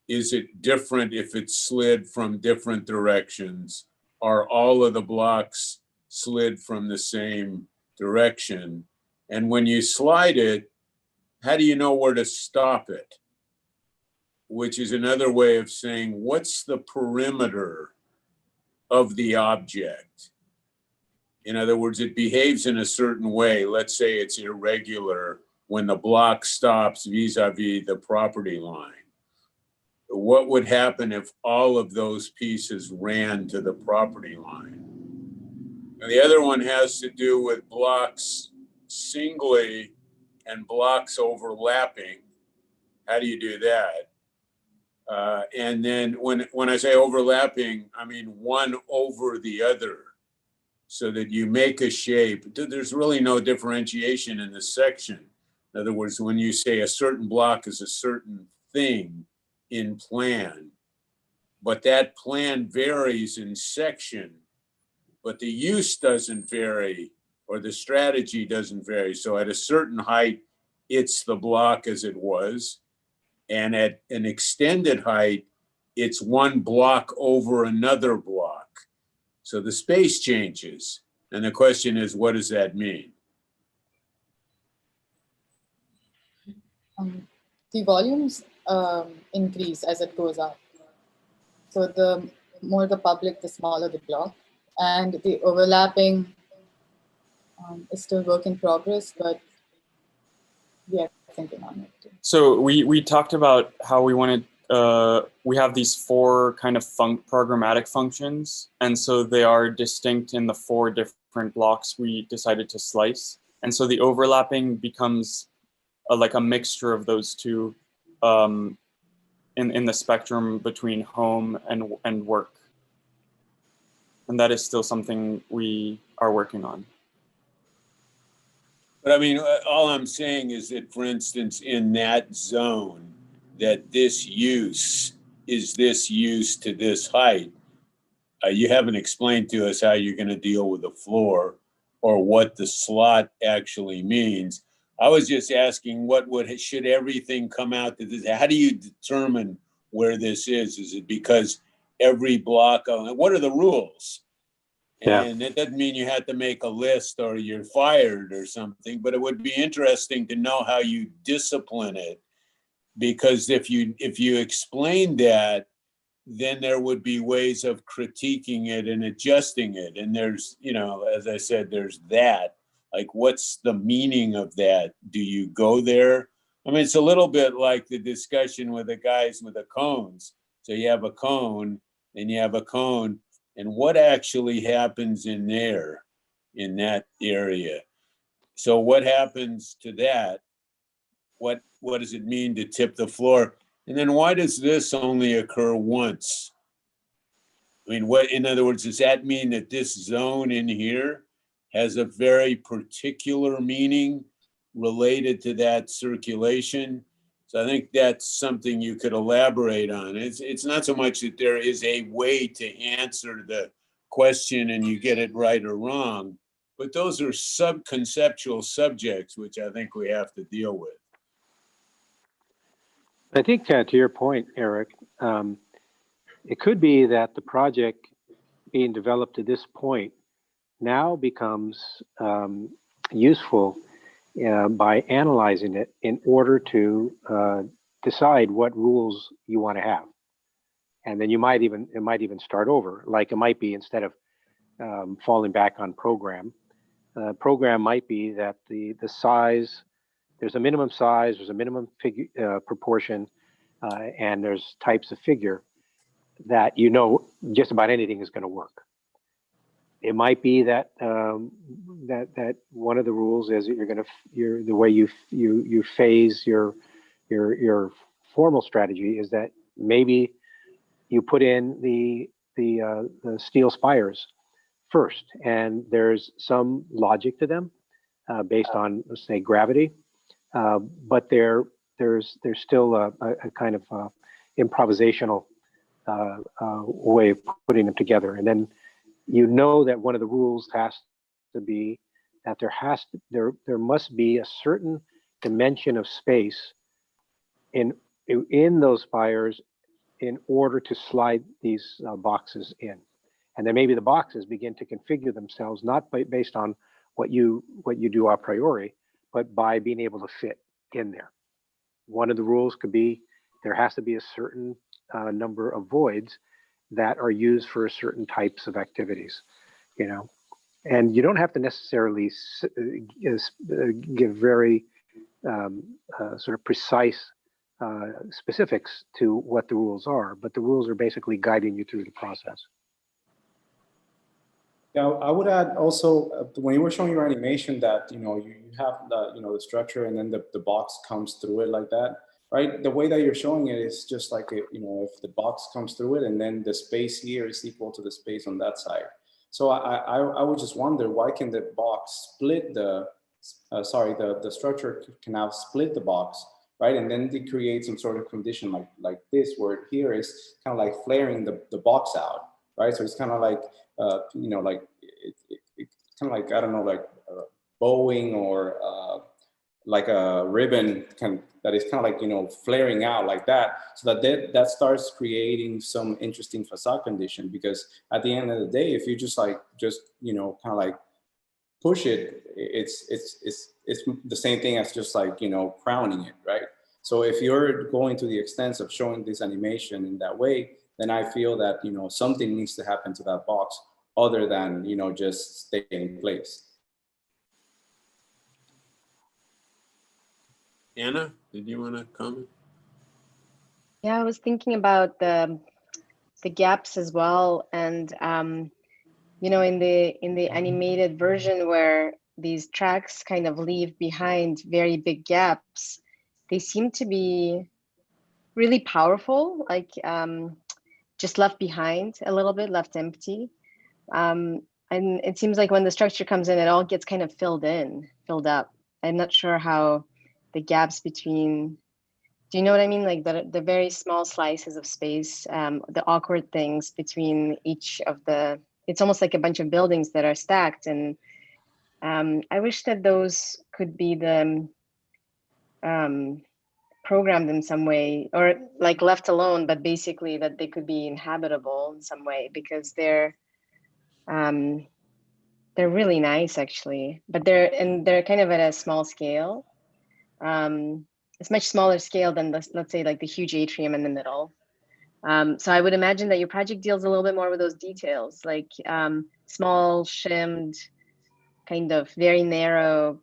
A: is it different if it's slid from different directions? Are all of the blocks slid from the same direction? And when you slide it, how do you know where to stop it? Which is another way of saying, what's the perimeter of the object? In other words, it behaves in a certain way. Let's say it's irregular when the block stops vis-a-vis the property line. What would happen if all of those pieces ran to the property line? And the other one has to do with blocks singly and blocks overlapping. How do you do that? And then when I say overlapping, I mean one over the other, so that you make a shape. There's really no differentiation in the section. In other words, when you say a certain block is a certain thing in plan, but that plan varies in section, but the use doesn't vary, or the strategy doesn't vary. So at a certain height, it's the block as it was. And at an extended height, it's one block over another block. So the space changes. And the question is, what does that mean?
L: The volumes increase as it goes up. So the more the public, the smaller the block. And the overlapping is still work in progress, but we are thinking on it too.
M: So we talked about how we wanted, we have these four kind of programmatic functions. And so they are distinct in the four different blocks we decided to slice. And so the overlapping becomes like a mixture of those two in the spectrum between home and work. And that is still something we are working on.
A: But I mean, all I'm saying is that, for instance, in that zone, that this use is this use to this height. You haven't explained to us how you're going to deal with the floor or what the slot actually means. I was just asking, should everything come out to this? How do you determine where this is? Is it because every block, what are the rules?
E: Yeah.
A: And it doesn't mean you have to make a list or you're fired or something, but it would be interesting to know how you discipline it. Because if you explain that, then there would be ways of critiquing it and adjusting it. And there's, as I said, there's that. Like, what's the meaning of that? Do you go there? I mean, it's a little bit like the discussion with the guys with the cones. So you have a cone, and you have a cone, and what actually happens in there, in that area? So what happens to that? What does it mean to tip the floor? And then why does this only occur once? I mean, in other words, does that mean that this zone in here has a very particular meaning related to that circulation? So I think that's something you could elaborate on. It's not so much that there is a way to answer the question and you get it right or wrong, but those are conceptual subjects, which I think we have to deal with.
E: I think to your point, Eric, it could be that the project being developed to this point now becomes useful by analyzing it in order to decide what rules you want to have. And then it might even start over. Like it might be, instead of falling back on program might be that the size, there's a minimum size, there's a minimum figure proportion, and there's types of figure that just about anything is going to work. It might be that that one of the rules is that the way you phase your formal strategy is that maybe you put in the steel spires first, and there's some logic to them based on, let's say, gravity, but there's still a kind of improvisational way of putting them together. And then you know that one of the rules has to be that there must be a certain dimension of space in those spires in order to slide these boxes in. And then maybe the boxes begin to configure themselves not based on what you do a priori, but by being able to fit in there. One of the rules could be there has to be a certain number of voids that are used for certain types of activities, you know. And you don't have to necessarily give very sort of precise specifics to what the rules are, but the rules are basically guiding you through the process.
G: Yeah, I would add also when you were showing your animation that you have the structure and then the box comes through it like that, right? The way that you're showing it is just like if the box comes through it and then the space here is equal to the space on that side. So I would just wonder, why can the box split the structure can now split the box, right? And then they create some sort of condition like this, where here is kind of like flaring the box out, right? So it's kind of like like it's kind of like, I don't know, like bowing or like a ribbon that is kind of like flaring out like that, so that starts creating some interesting facade condition. Because at the end of the day, if you just kind of like push it, it's the same thing as just like crowning it, right? So if you're going to the extent of showing this animation in that way, then I feel that something needs to happen to that box other than just stay in place.
A: Anna, did you want to comment?
F: Yeah, I was thinking about the gaps as well, and in the animated version where these tracks kind of leave behind very big gaps, they seem to be really powerful, like just left behind a little bit, left empty. And it seems like when the structure comes in, it all gets kind of filled up. I'm not sure how the gaps between, do you know what I mean? Like the very small slices of space, the awkward things between each of it's almost like a bunch of buildings that are stacked. And I wish that those could be programmed in some way, or like left alone, but basically that they could be inhabitable in some way, because they're really nice actually, but they're kind of at a small scale. It's much smaller scale than let's say like the huge atrium in the middle. So I would imagine that your project deals a little bit more with those details, like small shimmed, kind of very narrow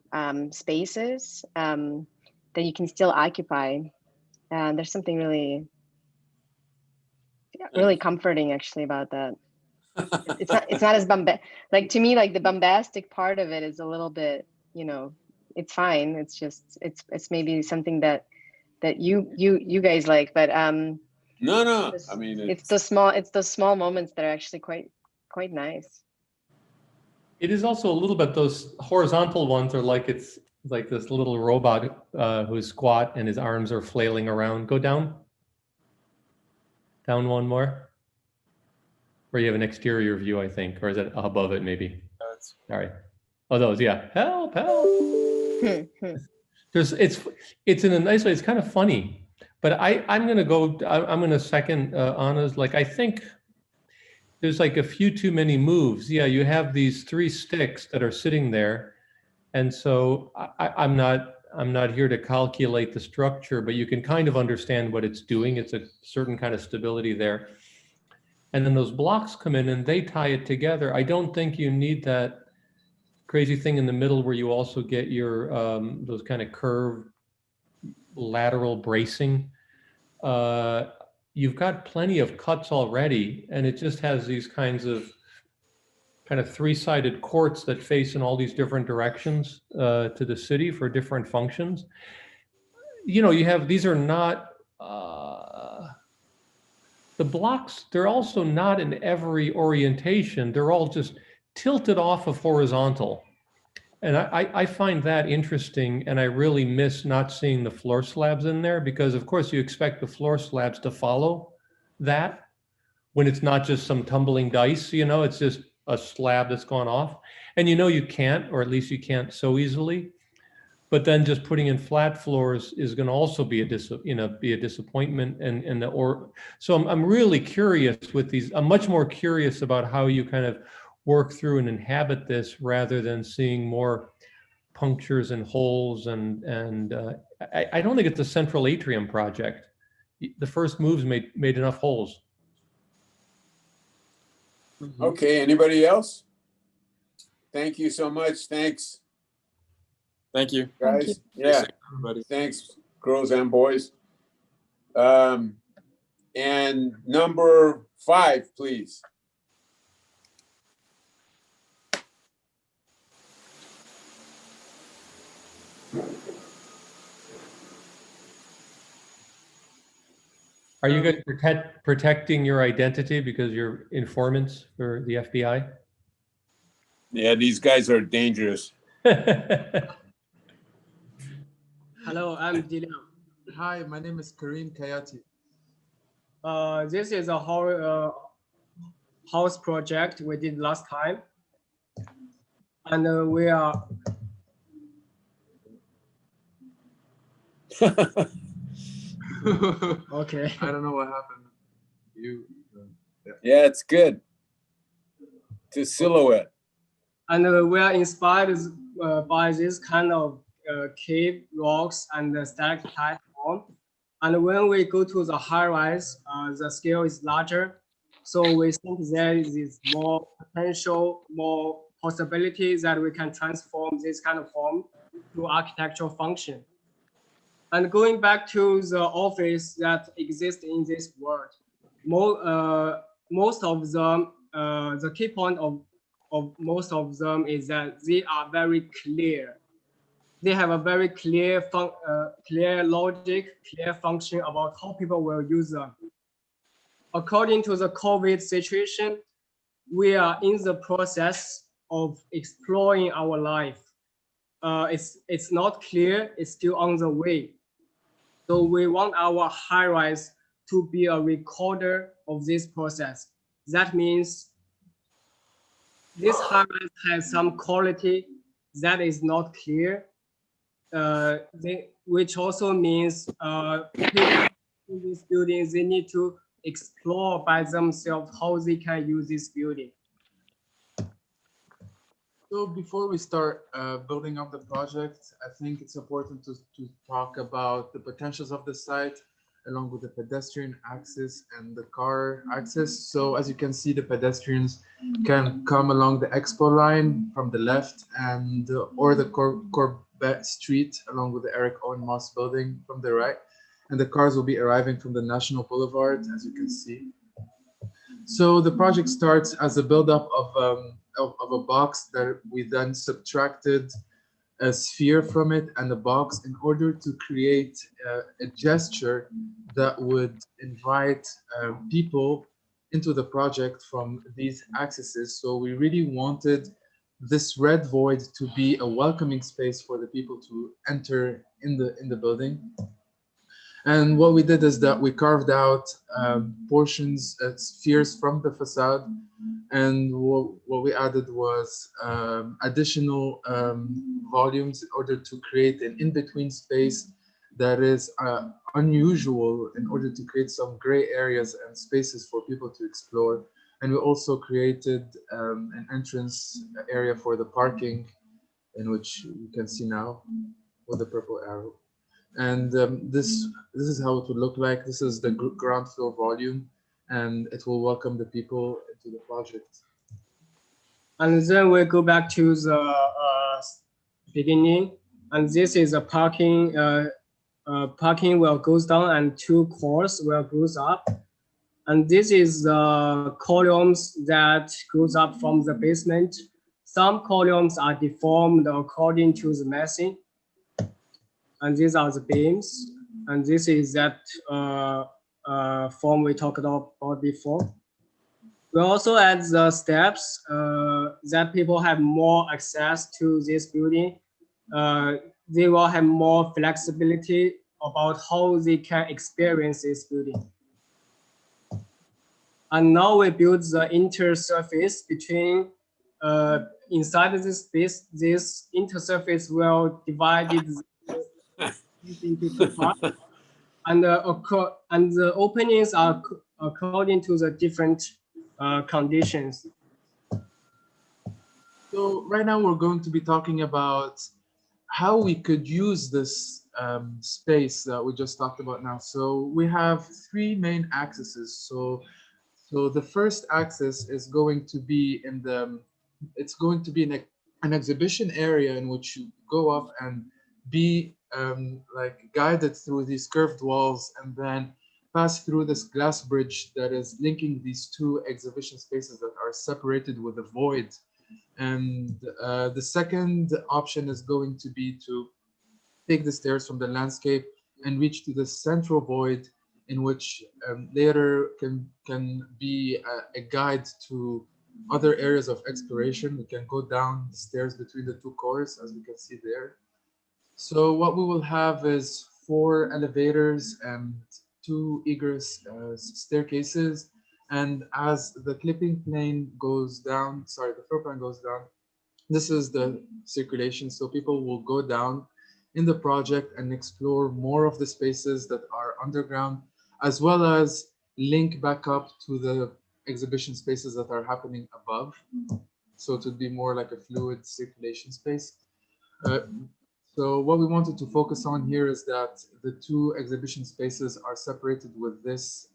F: spaces that you can still occupy. There's something really comforting actually about that. It's not as like, to me, like the bombastic part of it is a little bit, it's fine. It's just it's maybe something that you guys like, but
A: no, I mean
F: it's those small moments that are actually quite nice.
C: It is also a little bit, those horizontal ones are like, it's like this little robot who's squat and his arms are flailing around. Go down one more, where you have an exterior view, I think, or is it above it maybe? All right. Oh, those, yeah. Help. It's in a nice way. It's kind of funny, but I'm gonna second Anna's. Like, I think there's like a few too many moves. Yeah, you have these 3 sticks that are sitting there, and so I'm not here to calculate the structure, but you can kind of understand what it's doing. It's a certain kind of stability there. And then those blocks come in and they tie it together. I don't think you need that crazy thing in the middle where you also get your those kind of curved lateral bracing. You've got plenty of cuts already, and it just has these kinds of kind of three-sided courts that face in all these different directions to the city for different functions. You know, you have, these are not, the blocks, they're also not in every orientation. They're all just tilted off of horizontal. And I find that interesting, and I really miss not seeing the floor slabs in there, because of course you expect the floor slabs to follow that when it's not just some tumbling dice, you know, it's just a slab that's gone off. And you know you can't, or at least you can't so easily. But then just putting in flat floors is going to also be a disappointment. So I'm really curious with these. I'm much more curious about how you kind of work through and inhabit this rather than seeing more punctures and holes. And I don't think it's a central atrium project. The first moves made enough holes.
A: Okay, anybody else? Thank you so much. Thanks.
M: Thank you,
A: guys.
M: Thank you.
A: Yeah, everybody. Thanks, girls and boys. And number 5, please.
C: Are you guys protecting your identity because you're informants for the FBI?
A: Yeah, these guys are dangerous.
N: Hello, I'm Dylan.
O: Hi, my name is Kareem Kayati.
N: This is a house project we did last time. And we are... Okay.
O: I don't know what happened.
A: Yeah, it's good. To silhouette.
N: And we are inspired by this kind of cave rocks and the stalactite form. And when we go to the high rise, the scale is larger. So we think there is more potential, more possibilities that we can transform this kind of form to architectural function. And going back to the office that exists in this world, most of them, the key point of most of them is that they are very clear. They have a very clear logic, clear function about how people will use them. According to the COVID situation, we are in the process of exploring our life. It's not clear, it's still on the way. So we want our high rise to be a recorder of this process. That means this high rise has some quality that is not clear, which also means people in these buildings, they need to explore by themselves how they can use this building.
O: So before we start building up the project, I think it's important to talk about the potentials of the site along with the pedestrian access and the car access. So as you can see, the pedestrians can come along the Expo line from the left and or the Corbett Street along with the Eric Owen Moss building from the right. And the cars will be arriving from the National Boulevard, as you can see. So the project starts as a buildup of a box that we then subtracted a sphere from it and a box in order to create a gesture that would invite people into the project from these accesses. So we really wanted this red void to be a welcoming space for the people to enter in the building. And what we did is that we carved out portions, spheres from the facade. And what we added was additional volumes in order to create an in-between space that is unusual in order to create some gray areas and spaces for people to explore. And we also created an entrance area for the parking, in which you can see now with the purple arrow. And this is how it would look like. This is the ground floor volume, and it will welcome the people into the project.
N: And then we go back to the beginning, and this is a parking. Parking will goes down, and 2 cores will goes up. And this is the columns that goes up from the basement. Some columns are deformed according to the massing. And these are the beams. And this is that form we talked about before. We also add the steps that people have more access to this building. They will have more flexibility about how they can experience this building. And now we build the intersurface between, inside this space, this intersurface will divide it into two parts. And the openings are according to the different conditions.
O: So right now we're going to be talking about how we could use this space that we just talked about now. So we have three main axes. So the first axis is going to be in the, it's going to be an exhibition area in which you go up and be like guided through these curved walls and then pass through this glass bridge that is linking these two exhibition spaces that are separated with a void. And the second option is going to be to take the stairs from the landscape and reach to the central void, in which later can be a guide to other areas of exploration. We can go down the stairs between the two cores, as we can see there. So what we will have is 4 elevators and 2 egress staircases. And as the clipping plane goes down, sorry, the floor plan goes down, this is the circulation. So people will go down in the project and explore more of the spaces that are underground, as well as link back up to the exhibition spaces that are happening above. So it would be more like a fluid circulation space. So what we wanted to focus on here is that the 2 exhibition spaces are separated with this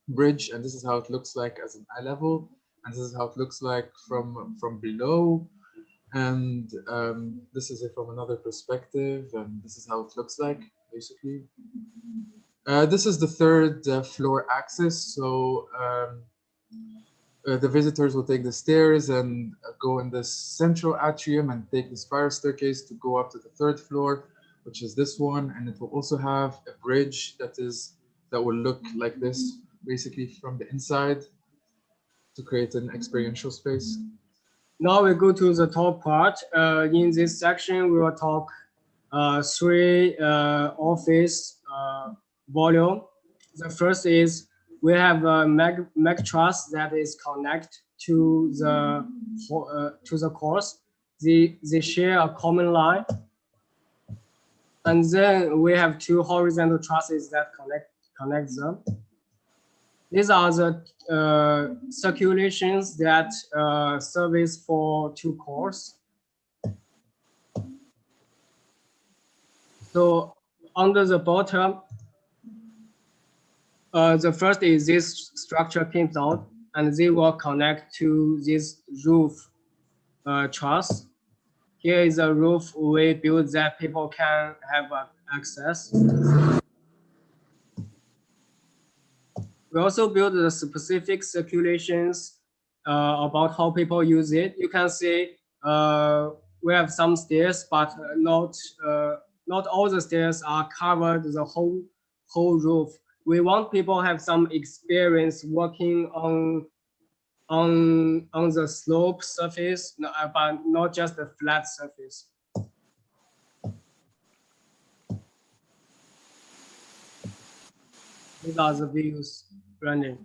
O: bridge, and this is how it looks like as an eye level, and this is how it looks like from below, and this is it from another perspective, and this is how it looks like basically. This is the 3rd floor axis. So the visitors will take the stairs and go in this central atrium and take the spiral staircase to go up to the 3rd floor, which is this one, and it will also have a bridge that will look like this, basically from the inside, to create an experiential space.
N: Now we go to the top part. In this section, we will talk 3 office volume. The first is we have a mag truss that is connected to the course. They share a common line. And then we have 2 horizontal trusses that connect them. These are the circulations that service for 2 cores. So under the bottom, the first is this structure comes out, and they will connect to this roof truss. Here is a roof we built that people can have access. We also build the specific circulations about how people use it. You can see we have some stairs, but not all the stairs are covered the whole roof. We want people to have some experience working on the slope surface, but not just the flat surface. These are the views running.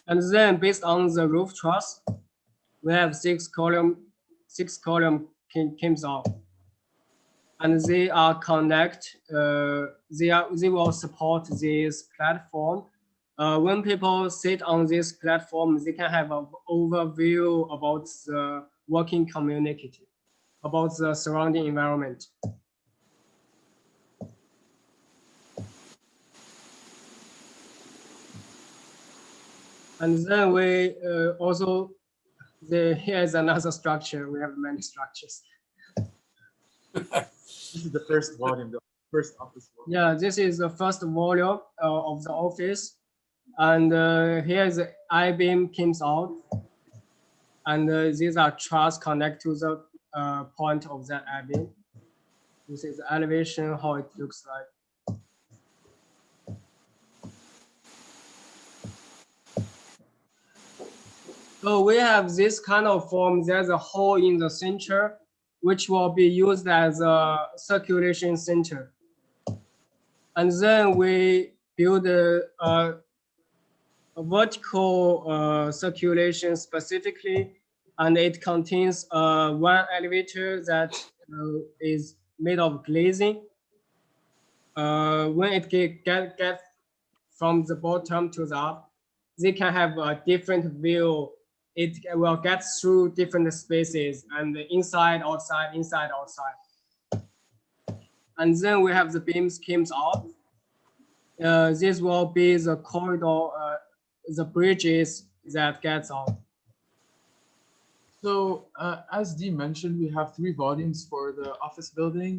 N: And then based on the roof truss, we have 6 column comes out. And they are connect, they will support this platform. When people sit on this platform, they can have an overview about the working community, about the surrounding environment. And then we also, here is another structure. We have many structures.
O: This is the first volume, the first office volume.
N: Yeah, this is the first volume of the office. And here the I-beam comes out. And these are truss connect to the point of that I-beam. This is the elevation, how it looks like. So we have this kind of form. There's a hole in the center, which will be used as a circulation center. And then we build a vertical circulation specifically, and it contains one elevator that is made of glazing. When it get from the bottom to the up, they can have a different view. It will get through different spaces and inside, outside, inside, outside. And then we have the beam schemes out. This will be the corridor, the bridges that gets out.
O: So as Dee mentioned, we have 3 volumes for the office building.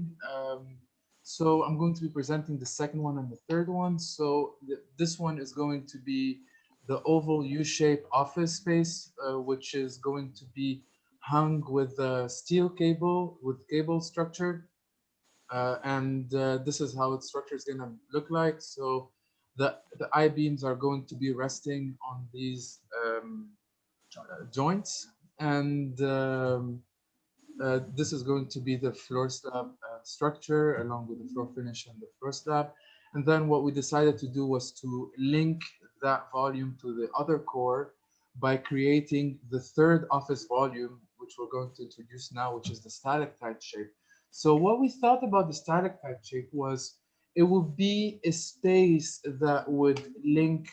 O: So I'm going to be presenting the second one and the third one. So this one is going to be the oval U-shaped office space, which is going to be hung with a steel cable with cable structure. And this is how its structure is going to look like. So the I-beams are going to be resting on these joints. And this is going to be the floor slab structure along with the floor finish and the floor slab. And then what we decided to do was to link that volume to the other core by creating the third office volume, which we're going to introduce now, which is the stalactite shape. So what we thought about the stalactite shape was it would be a space that would link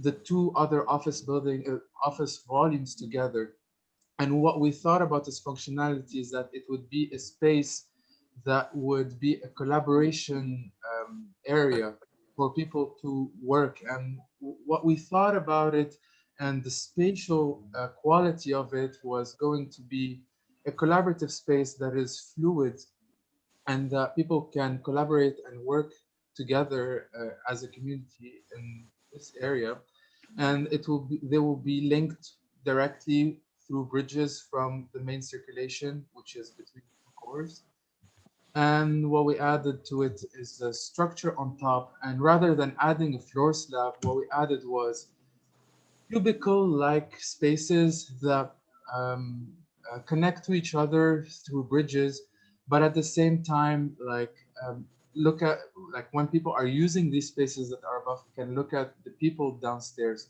O: the 2 other office volumes together. And what we thought about this functionality is that it would be a space that would be a collaboration area for people to work. And what we thought about it and the spatial quality of it was going to be a collaborative space that is fluid and that people can collaborate and work together as a community in this area. And they will be linked directly through bridges from the main circulation, which is between the cores. And what we added to it is a structure on top. And rather than adding a floor slab, what we added was cubicle-like spaces that connect to each other through bridges, but at the same time, look at when people are using these spaces that are above, can look at the people downstairs.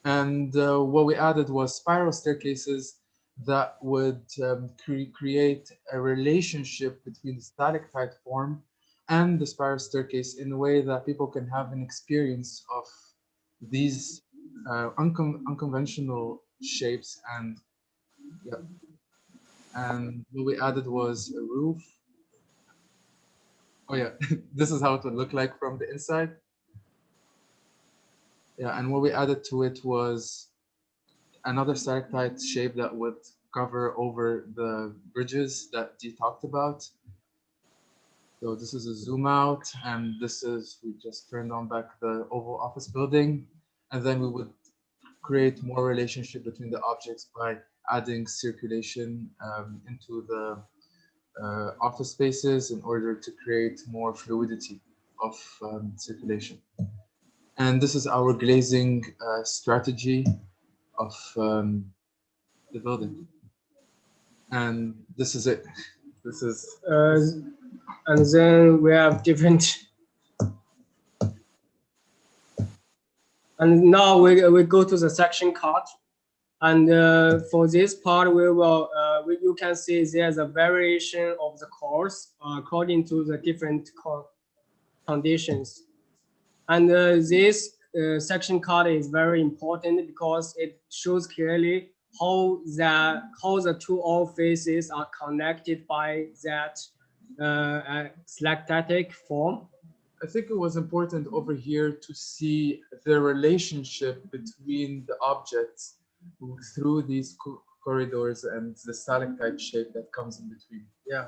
O: And what we added was spiral staircases that would create a relationship between the stalactite form and the spiral staircase in a way that people can have an experience of these unconventional shapes. And yeah, and what we added was a roof. Oh yeah, this is how it would look like from the inside. Yeah, and what we added to it was another stalactite shape that would cover over the bridges that Dee talked about. So this is a zoom out, and this is, we just turned on back the oval office building, and then we would create more relationship between the objects by adding circulation into the office spaces in order to create more fluidity of circulation. And this is our glazing strategy of the building. And this is it. This is.
N: And then we have different. And now we go to the section cut. And for this part, we will, you can see there's a variation of the cores according to the different conditions. And this section cut is very important because it shows clearly how the 2 all faces are connected by that stalactitic form.
O: I think it was important over here to see the relationship between the objects through these corridors and the stalactite shape that comes in between.
N: Yeah.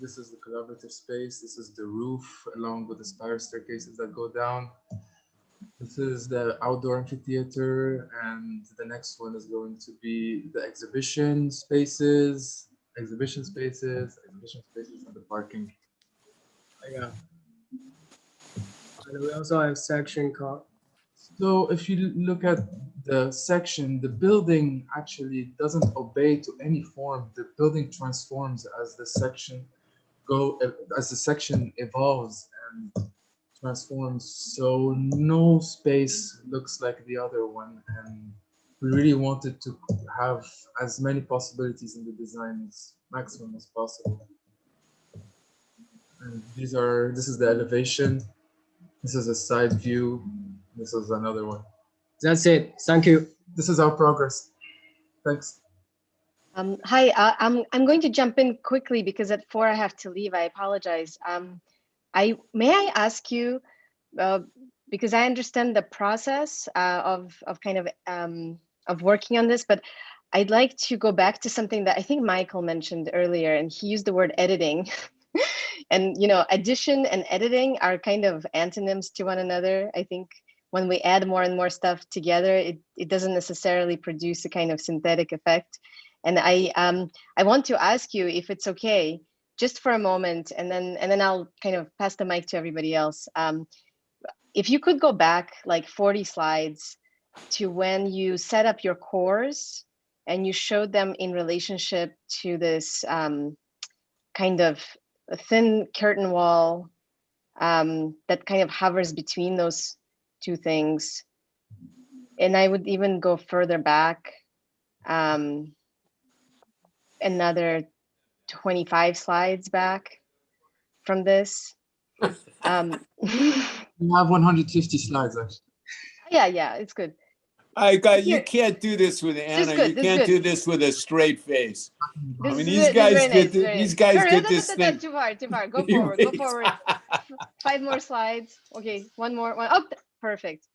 O: This is the collaborative space. This is the roof along with the spiral staircases that go down. This is the outdoor amphitheater, and the next one is going to be the exhibition spaces, and the parking.
N: Yeah. And we also have section called.
O: So if you look at the section, the building actually doesn't obey to any form. The building transforms as the section evolves and transforms. So no space looks like the other one, and we really wanted to have as many possibilities in the design as maximum as possible. And this is the elevation. This is a side view. This is another one.
N: That's it. Thank you.
O: This is our progress. Thanks.
F: Hi, I'm going to jump in quickly because at 4 I have to leave. I apologize. May I ask you, because I understand the process of working on this, but I'd like to go back to something that I think Michael mentioned earlier, and he used the word editing. And addition and editing are kind of antonyms to one another. I think when we add more and more stuff together, it doesn't necessarily produce a kind of synthetic effect. And I want to ask you if it's okay, just for a moment, and then I'll kind of pass the mic to everybody else. If you could go back like 40 slides to when you set up your cores and you showed them in relationship to this kind of a thin curtain wall that kind of hovers between those two things. And I would even go further back, another 25 slides back from this.
O: We have 150 slides actually.
F: Yeah, it's good.
A: You can't do this with Anna. You can't do this with a straight face. I mean, these guys did this thing.
F: Too far. Go forward. 5 more slides. Okay, one more. Oh, perfect.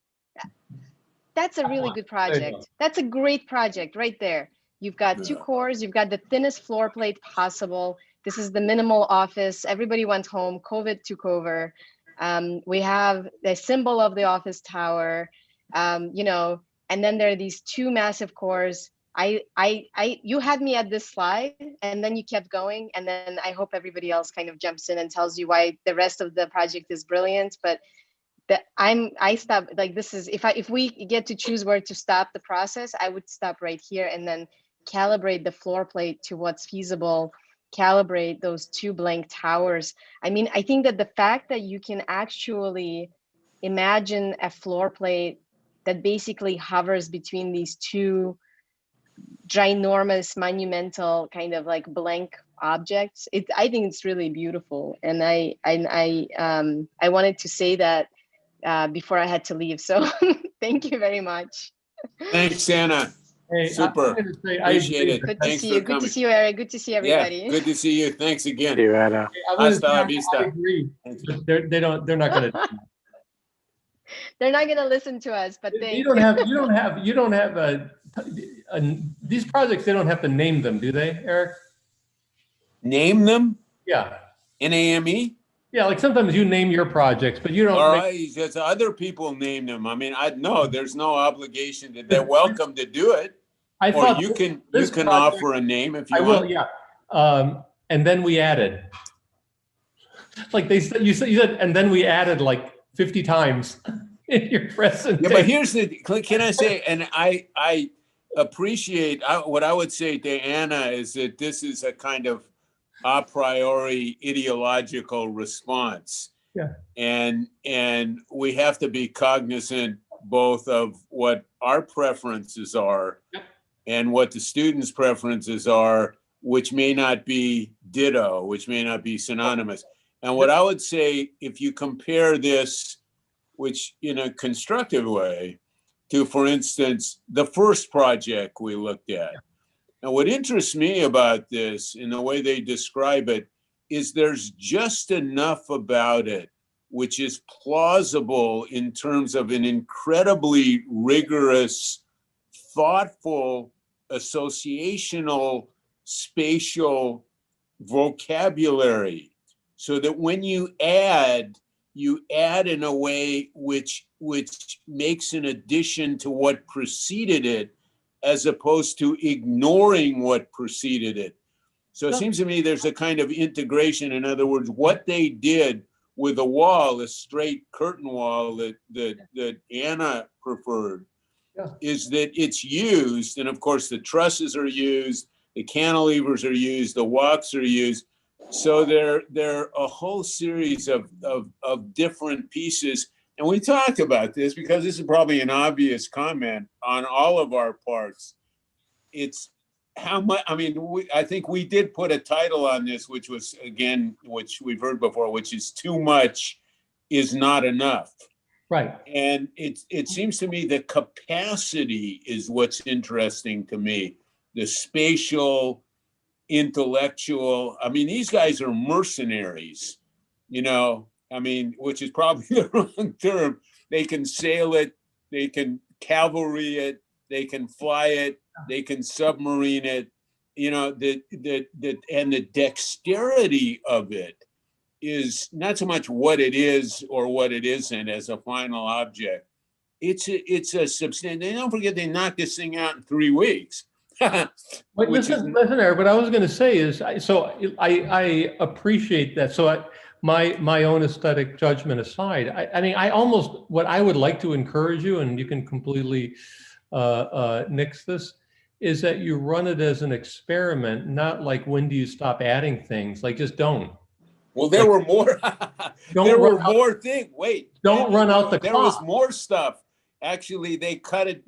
F: That's a really good project. That's a great project right there. You've got 2 cores. You've got the thinnest floor plate possible. This is the minimal office. Everybody went home. COVID took over. We have the symbol of the office tower. And then there are these 2 massive cores. You had me at this slide, and then you kept going, and then I hope everybody else kind of jumps in and tells you why the rest of the project is brilliant. But I stop, like, this is, if we get to choose where to stop the process, I would stop right here and then calibrate the floor plate to what's feasible, calibrate those 2 blank towers. I mean, I think that the fact that you can actually imagine a floor plate that basically hovers between these 2 ginormous, monumental kind of like blank objects, I think it's really beautiful. And I wanted to say that before I had to leave. So thank you very much.
A: Thanks, Anna.
C: Hey,
A: super. Appreciate it.
F: Good to see you. Good to see you, Eric. Good to see everybody.
A: Yeah, good to see you. Thanks again.
E: See you, Anna.
A: Hasta la vista.
C: I agree. They're not going to.
F: They're not going to listen to us, but
C: you don't have these projects. They don't have to name them, do they, Eric?
A: Name them?
C: Yeah.
A: NAME?
C: Yeah, like sometimes you name your projects, but you don't.
A: All right, just other people name them. I mean, there's no obligation that they're welcome to do it. Or you can offer a name if you want.
C: I will, yeah. And then we added. Like you said, and then we added like 50 times in your presentation.
A: Yeah, but here's can I say, and I appreciate, what I would say to Anna is that this is a kind of a priori ideological response.
C: Yeah.
A: And we have to be cognizant both of what our preferences are and what the students' preferences are, which may not be ditto, which may not be synonymous. And what I would say, if you compare this, which in a constructive way, to, for instance, the first project we looked at. Now, what interests me about this, in the way they describe it, is there's just enough about it which is plausible in terms of an incredibly rigorous, thoughtful, associational, spatial vocabulary, so that when you add in a way which makes an addition to what preceded it, as opposed to ignoring what preceded it. So it seems to me there's a kind of integration. In other words, what they did with a wall, a straight curtain wall that Anna preferred, is that it's used, and of course the trusses are used, the cantilevers are used, the walks are used. So there are a whole series of different pieces. And we talked about this because this is probably an obvious comment on all of our parts. It's how much, I mean, I think we did put a title on this, which was, again, which we've heard before, which is too much is not enough.
C: Right.
A: And it seems to me the capacity is what's interesting to me. The spatial, intellectual, I mean, these guys are mercenaries, you know, I mean, which is probably the wrong term. They can sail it, they can cavalry it, they can fly it, they can submarine it, you know, and the dexterity of it is not so much what it is or what it isn't as a final object. It's a substantial, don't forget they knocked this thing out in 3 weeks.
C: Wait, listen, Eric, what I was going to say is, I appreciate that. So my own aesthetic judgment aside, I mean, what I would like to encourage you, and you can completely nix this, is that you run it as an experiment, not like when do you stop adding things, like just don't.
A: Well, there were more. There were more things. Wait.
C: Don't run out the
A: clock. There was more stuff. Actually, they cut it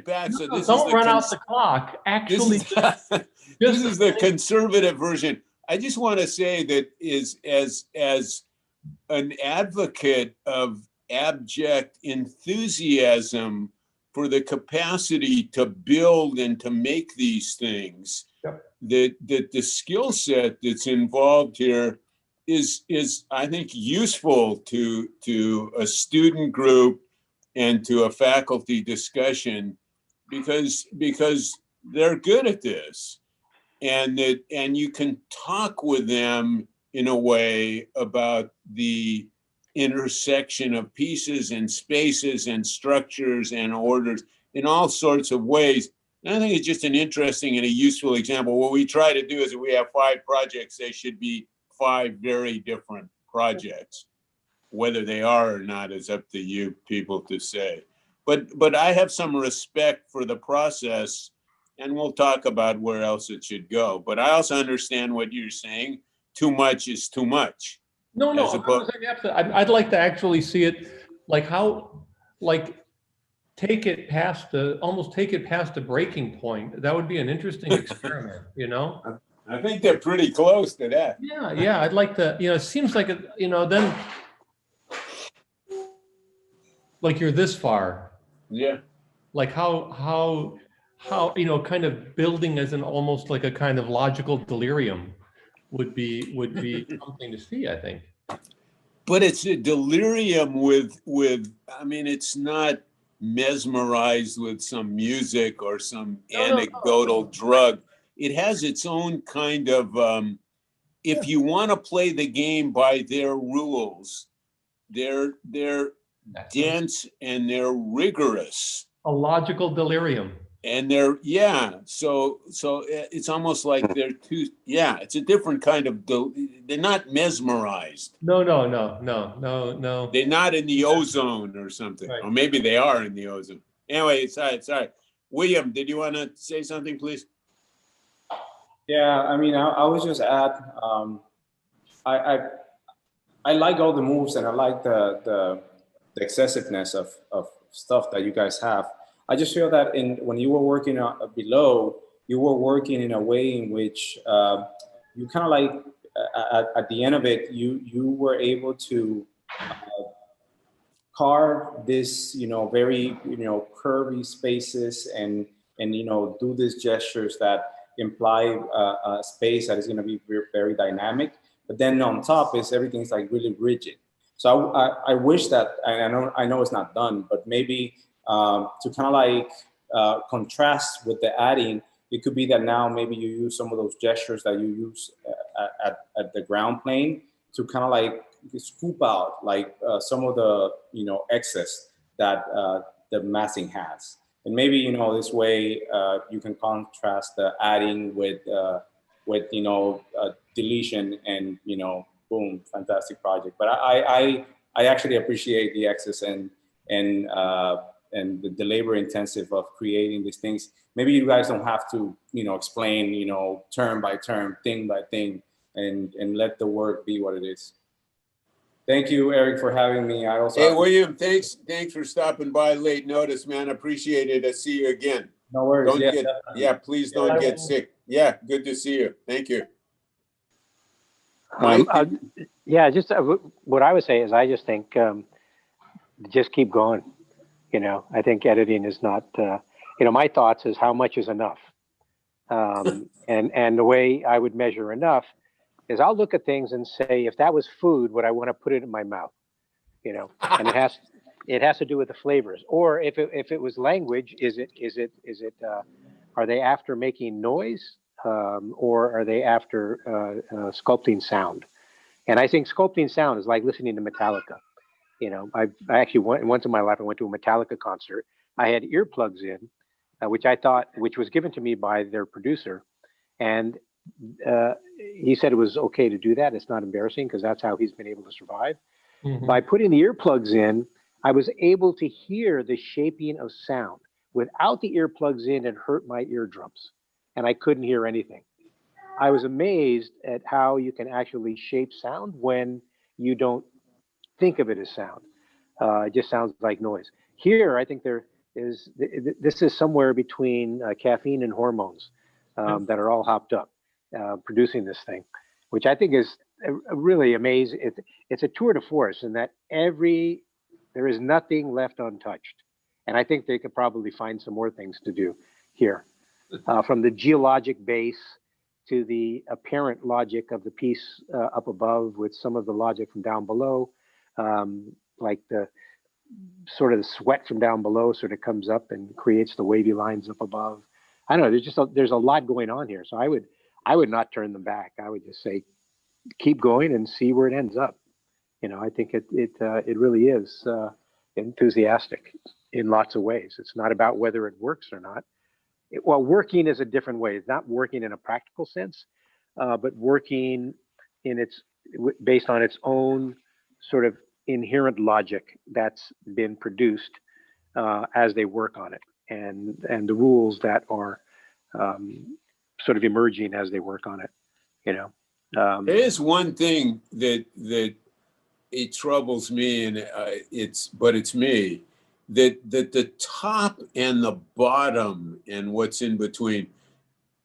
A: back. So this
C: don't run out the clock. Actually,
A: this is the conservative version. I just want to say that as an advocate of abject enthusiasm for the capacity to build and to make these things, that the skill set that's involved here is I think useful to a student group and to a faculty discussion, because they're good at this, and you can talk with them in a way about the intersection of pieces and spaces and structures and orders in all sorts of ways. And I think it's just an interesting and a useful example. What we try to do is, if we have 5 projects, they should be 5 very different projects. Whether they are or not is up to you people to say. But I have some respect for the process, and we'll talk about where else it should go. But I also understand what you're saying. Too much is too much.
C: No, I'd like to actually see it like take it past the breaking point. That would be an interesting experiment, you know?
A: I think they're pretty close to that.
C: Yeah, I'd like to, you know, it seems like, then like you're this far.
A: Yeah.
C: Like how, kind of building as an almost like a kind of logical delirium would be something to see, I think.
A: But it's a delirium with, I mean, it's not mesmerized with some music or some anecdotal drug. It has its own kind of, if you want to play the game by their rules, they're dense and they're rigorous.
C: A logical delirium.
A: And so it's almost like it's a different kind of, they're not mesmerized.
C: No.
A: They're not in the ozone or something. Right. Or maybe they are in the ozone. Anyway, sorry. William, did you want to say something, please?
G: Yeah, I mean, I was just I like all the moves, and I like the excessiveness of stuff that you guys have. I just feel that when you were working below, you were working in a way in which you kind of like at the end of it, you were able to carve this, very, curvy spaces and do these gestures that imply a space that is going to be very dynamic. But then on top is everything's like really rigid. So I wish that, and I know it's not done, but maybe to kind of like contrast with the adding, it could be that now maybe you use some of those gestures that you use at the ground plane to kind of like scoop out like some of the, you know, excess that the massing has. And maybe, you know, this way you can contrast the adding with you know, deletion, and, you know, boom, fantastic project. But I actually appreciate the excess and the labor intensive of creating these things. Maybe you guys don't have to, you know, explain, you know, term by term, thing by thing, and let the work be what it is. Thank you, Eric, for having me. I also—
A: Hey, William, thanks for stopping by late notice, man. Appreciate it. I'll see you again.
G: No worries.
A: Please don't get sick. Yeah, good to see you. Thank you.
E: Yeah, just what I would say is I just think just keep going. You know, I think editing is not, you know, my thoughts is how much is enough. And the way I would measure enough is I'll look at things and say, if that was food, would I want to put it in my mouth? You know, and it has to do with the flavors. Or if it was language, are they after making noise, or are they after sculpting sound? And I think sculpting sound is like listening to Metallica. You know, I actually once in my life I went to a Metallica concert. I had earplugs in, which was given to me by their producer, and he said it was okay to do that. It's not embarrassing because that's how he's been able to survive. Mm-hmm. By putting the earplugs in, I was able to hear the shaping of sound. Without the earplugs in, it hurt my eardrums, and I couldn't hear anything. I was amazed at how you can actually shape sound when you don't think of it as sound. It just sounds like noise. Here, I think this is somewhere between caffeine and hormones that are all hopped up, producing this thing, which I think is really amazing. It's a tour de force in that there is nothing left untouched. And I think they could probably find some more things to do here, from the geologic base to the apparent logic of the piece up above with some of the logic from down below, like the sort of the sweat from down below sort of comes up and creates the wavy lines up above. I don't know, there's a lot going on here. So I would not turn them back. I would just say, keep going and see where it ends up. You know, I think it really is enthusiastic in lots of ways. It's not about whether it works or not. Well, working is a different way. It's not working in a practical sense, but working based on its own sort of inherent logic that's been produced as they work on it, and the rules that are sort of emerging as they work on it. You know,
A: there is one thing that it troubles me, and it's me. That the top and the bottom and what's in between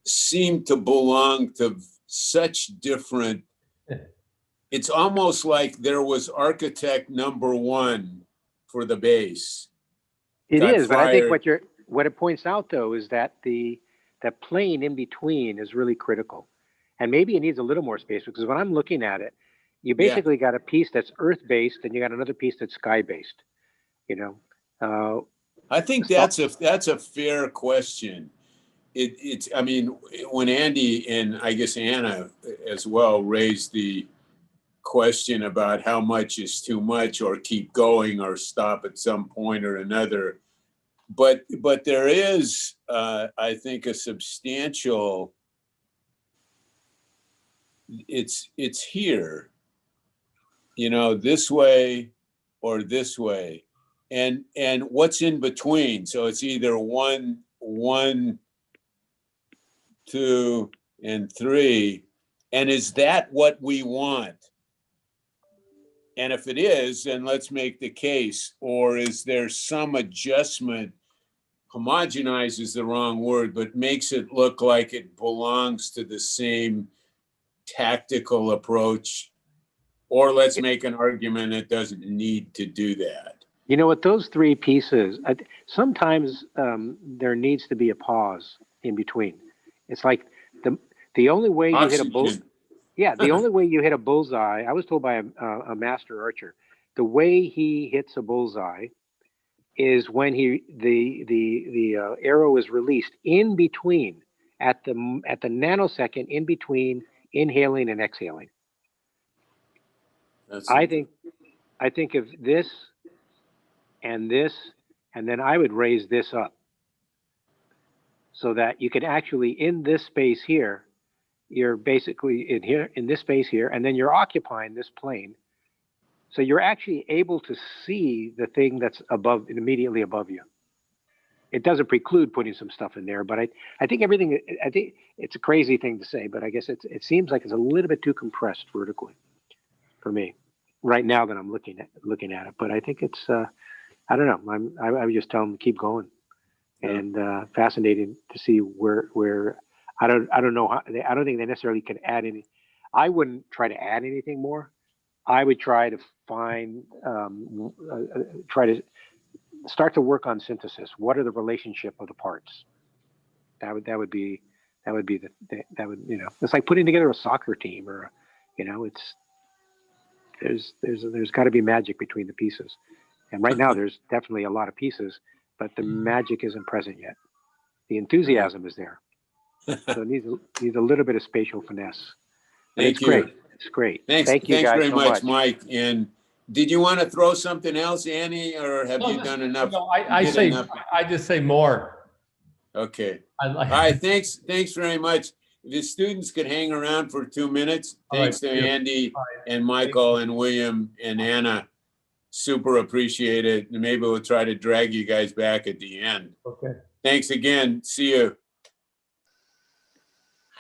A: seem to belong to such different. It's almost like there was architect number one for the base.
E: It is, but I think what it points out though is that the plane in between is really critical, and maybe it needs a little more space, because when I'm looking at it, you basically got a piece that's earth based, and you got another piece that's sky based. You know.
A: I think that's a fair question. It's I mean, when Andy and I guess Anna as well raised the question about how much is too much, or keep going, or stop at some point or another, but there is I think a substantial. It's here, you know, this way or this way. And what's in between? So it's either 1, 2, and 3. And is that what we want? And if it is, then let's make the case. Or is there some adjustment? Homogenize is the wrong word, but makes it look like it belongs to the same tactical approach. Or let's make an argument it doesn't need to do that.
E: You know what, those three pieces, sometimes there needs to be a pause in between. It's like the only way you hit a bullseye. Yeah, the only way you hit a bullseye, I was told by a master archer, the way he hits a bullseye is when the arrow is released in between at the nanosecond in between inhaling and exhaling. I think of this, and then I would raise this up so that you can actually, in this space here, you're basically in this space here, and then you're occupying this plane. So you're actually able to see the thing that's immediately above you. It doesn't preclude putting some stuff in there, but I think it's a crazy thing to say, but I guess it seems like it's a little bit too compressed vertically for me right now that I'm looking at it. But I think it's I don't know. I would just tell them to keep going, and fascinating to see where I don't know how, I don't think they necessarily could add any. I wouldn't try to add anything more. I would try to find try to start to work on synthesis. What are the relationship of the parts? That would be it's like putting together a soccer team, or there's got to be magic between the pieces. And right now there's definitely a lot of pieces, but the magic isn't present yet. The enthusiasm is there. So it needs a little bit of spatial finesse. But
A: Thank you.
E: Great. It's great.
A: Thanks,
E: Thank you
A: thanks
E: guys
A: very
E: so
A: much, Mike. And did you want to throw something else, Annie, or have you done enough?
C: No, I just say more.
A: Okay. All right. Thanks very much. The students could hang around for 2 minutes. Thanks to Andy and Michael and William and Anna. Super appreciate it. And maybe we'll try to drag you guys back at the end.
C: Okay.
A: Thanks again. See you.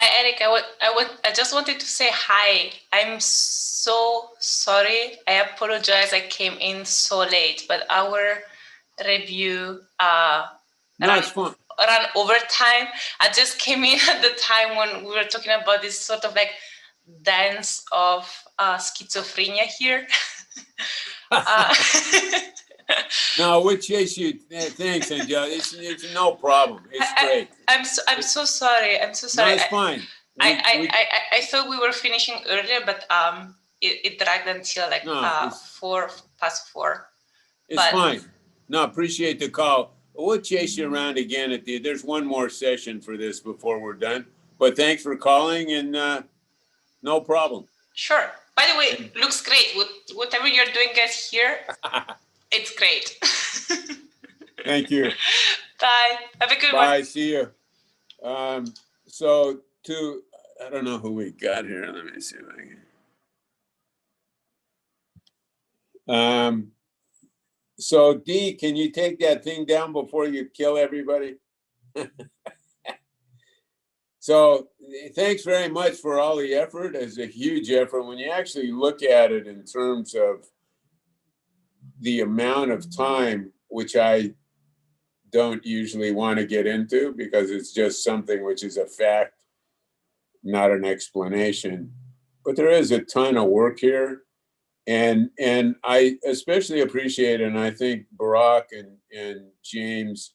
P: Hi, Eric. I just wanted to say hi. I'm so sorry. I apologize. I came in so late, but our review ran overtime. I just came in at the time when we were talking about this sort of like dance of schizophrenia here.
A: No, we'll chase you. Thanks, Angela. It's no problem. It's great.
P: I'm so sorry. I'm so sorry.
A: No, it's fine.
P: I thought we were finishing earlier, but it dragged until like 4:04.
A: It's fine. No, appreciate the call. We'll chase you around again at there's one more session for this before we're done. But thanks for calling, and no problem.
P: Sure. By the way, looks great. Whatever you're doing, guys, here, it's great.
A: Thank you.
P: Bye. Have a good one.
A: Bye. See you. So I don't know who we got here. Let me see if I can. So D, can you take that thing down before you kill everybody? So thanks very much for all the effort. It's a huge effort. When you actually look at it in terms of the amount of time, which I don't usually want to get into because it's just something which is a fact, not an explanation. But there is a ton of work here. And I especially appreciate, and I think Barack and James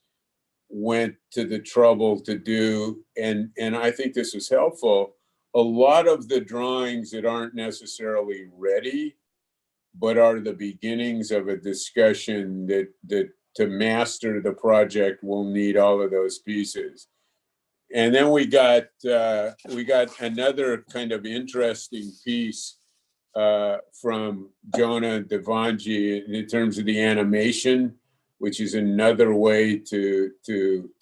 A: went to the trouble to do, and I think this is helpful, a lot of the drawings that aren't necessarily ready, but are the beginnings of a discussion that to master the project will need all of those pieces. And then we got another kind of interesting piece from Jonah Devanji in terms of the animation, which is another way to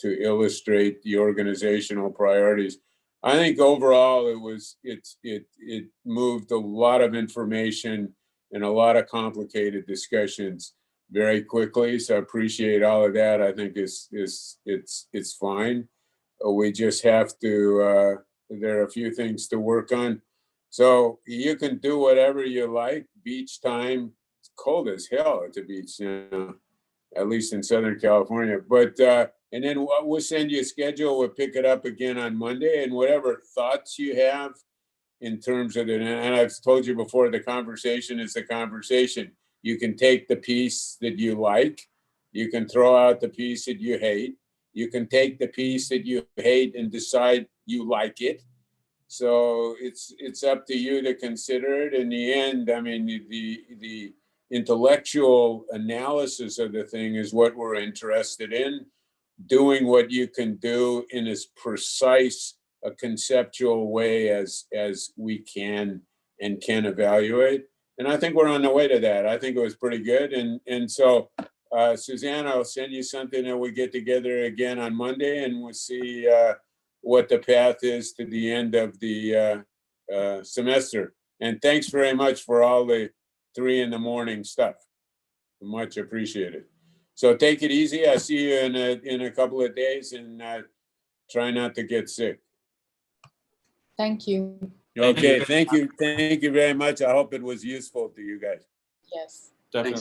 A: illustrate the organizational priorities. I think overall it moved a lot of information and a lot of complicated discussions very quickly. So I appreciate all of that. I think it's fine. We just have to. There are a few things to work on. So you can do whatever you like. Beach time. It's cold as hell at the beach now, at least in Southern California. But and then we'll send you a schedule. We'll pick it up again on Monday, and whatever thoughts you have in terms of it. And I've told you before, the conversation is the conversation. You can take the piece that you like. You can throw out the piece that you hate. You can take the piece that you hate and decide you like it. So it's up to you to consider it. In the end, I mean, the intellectual analysis of the thing is what we're interested in, doing what you can do in as precise a conceptual way as we can and can evaluate. And I think we're on the way to that. I think it was pretty good. And so, Suzanne, I'll send you something and we get together again on Monday and we'll see what the path is to the end of the semester. And thanks very much for all the 3 in the morning stuff. Much appreciated. So take it easy. I'll see you in a couple of days and try not to get sick.
L: Thank you.
A: Okay, thank you. Thank you very much. I hope it was useful to you guys.
L: Yes.
M: Definitely.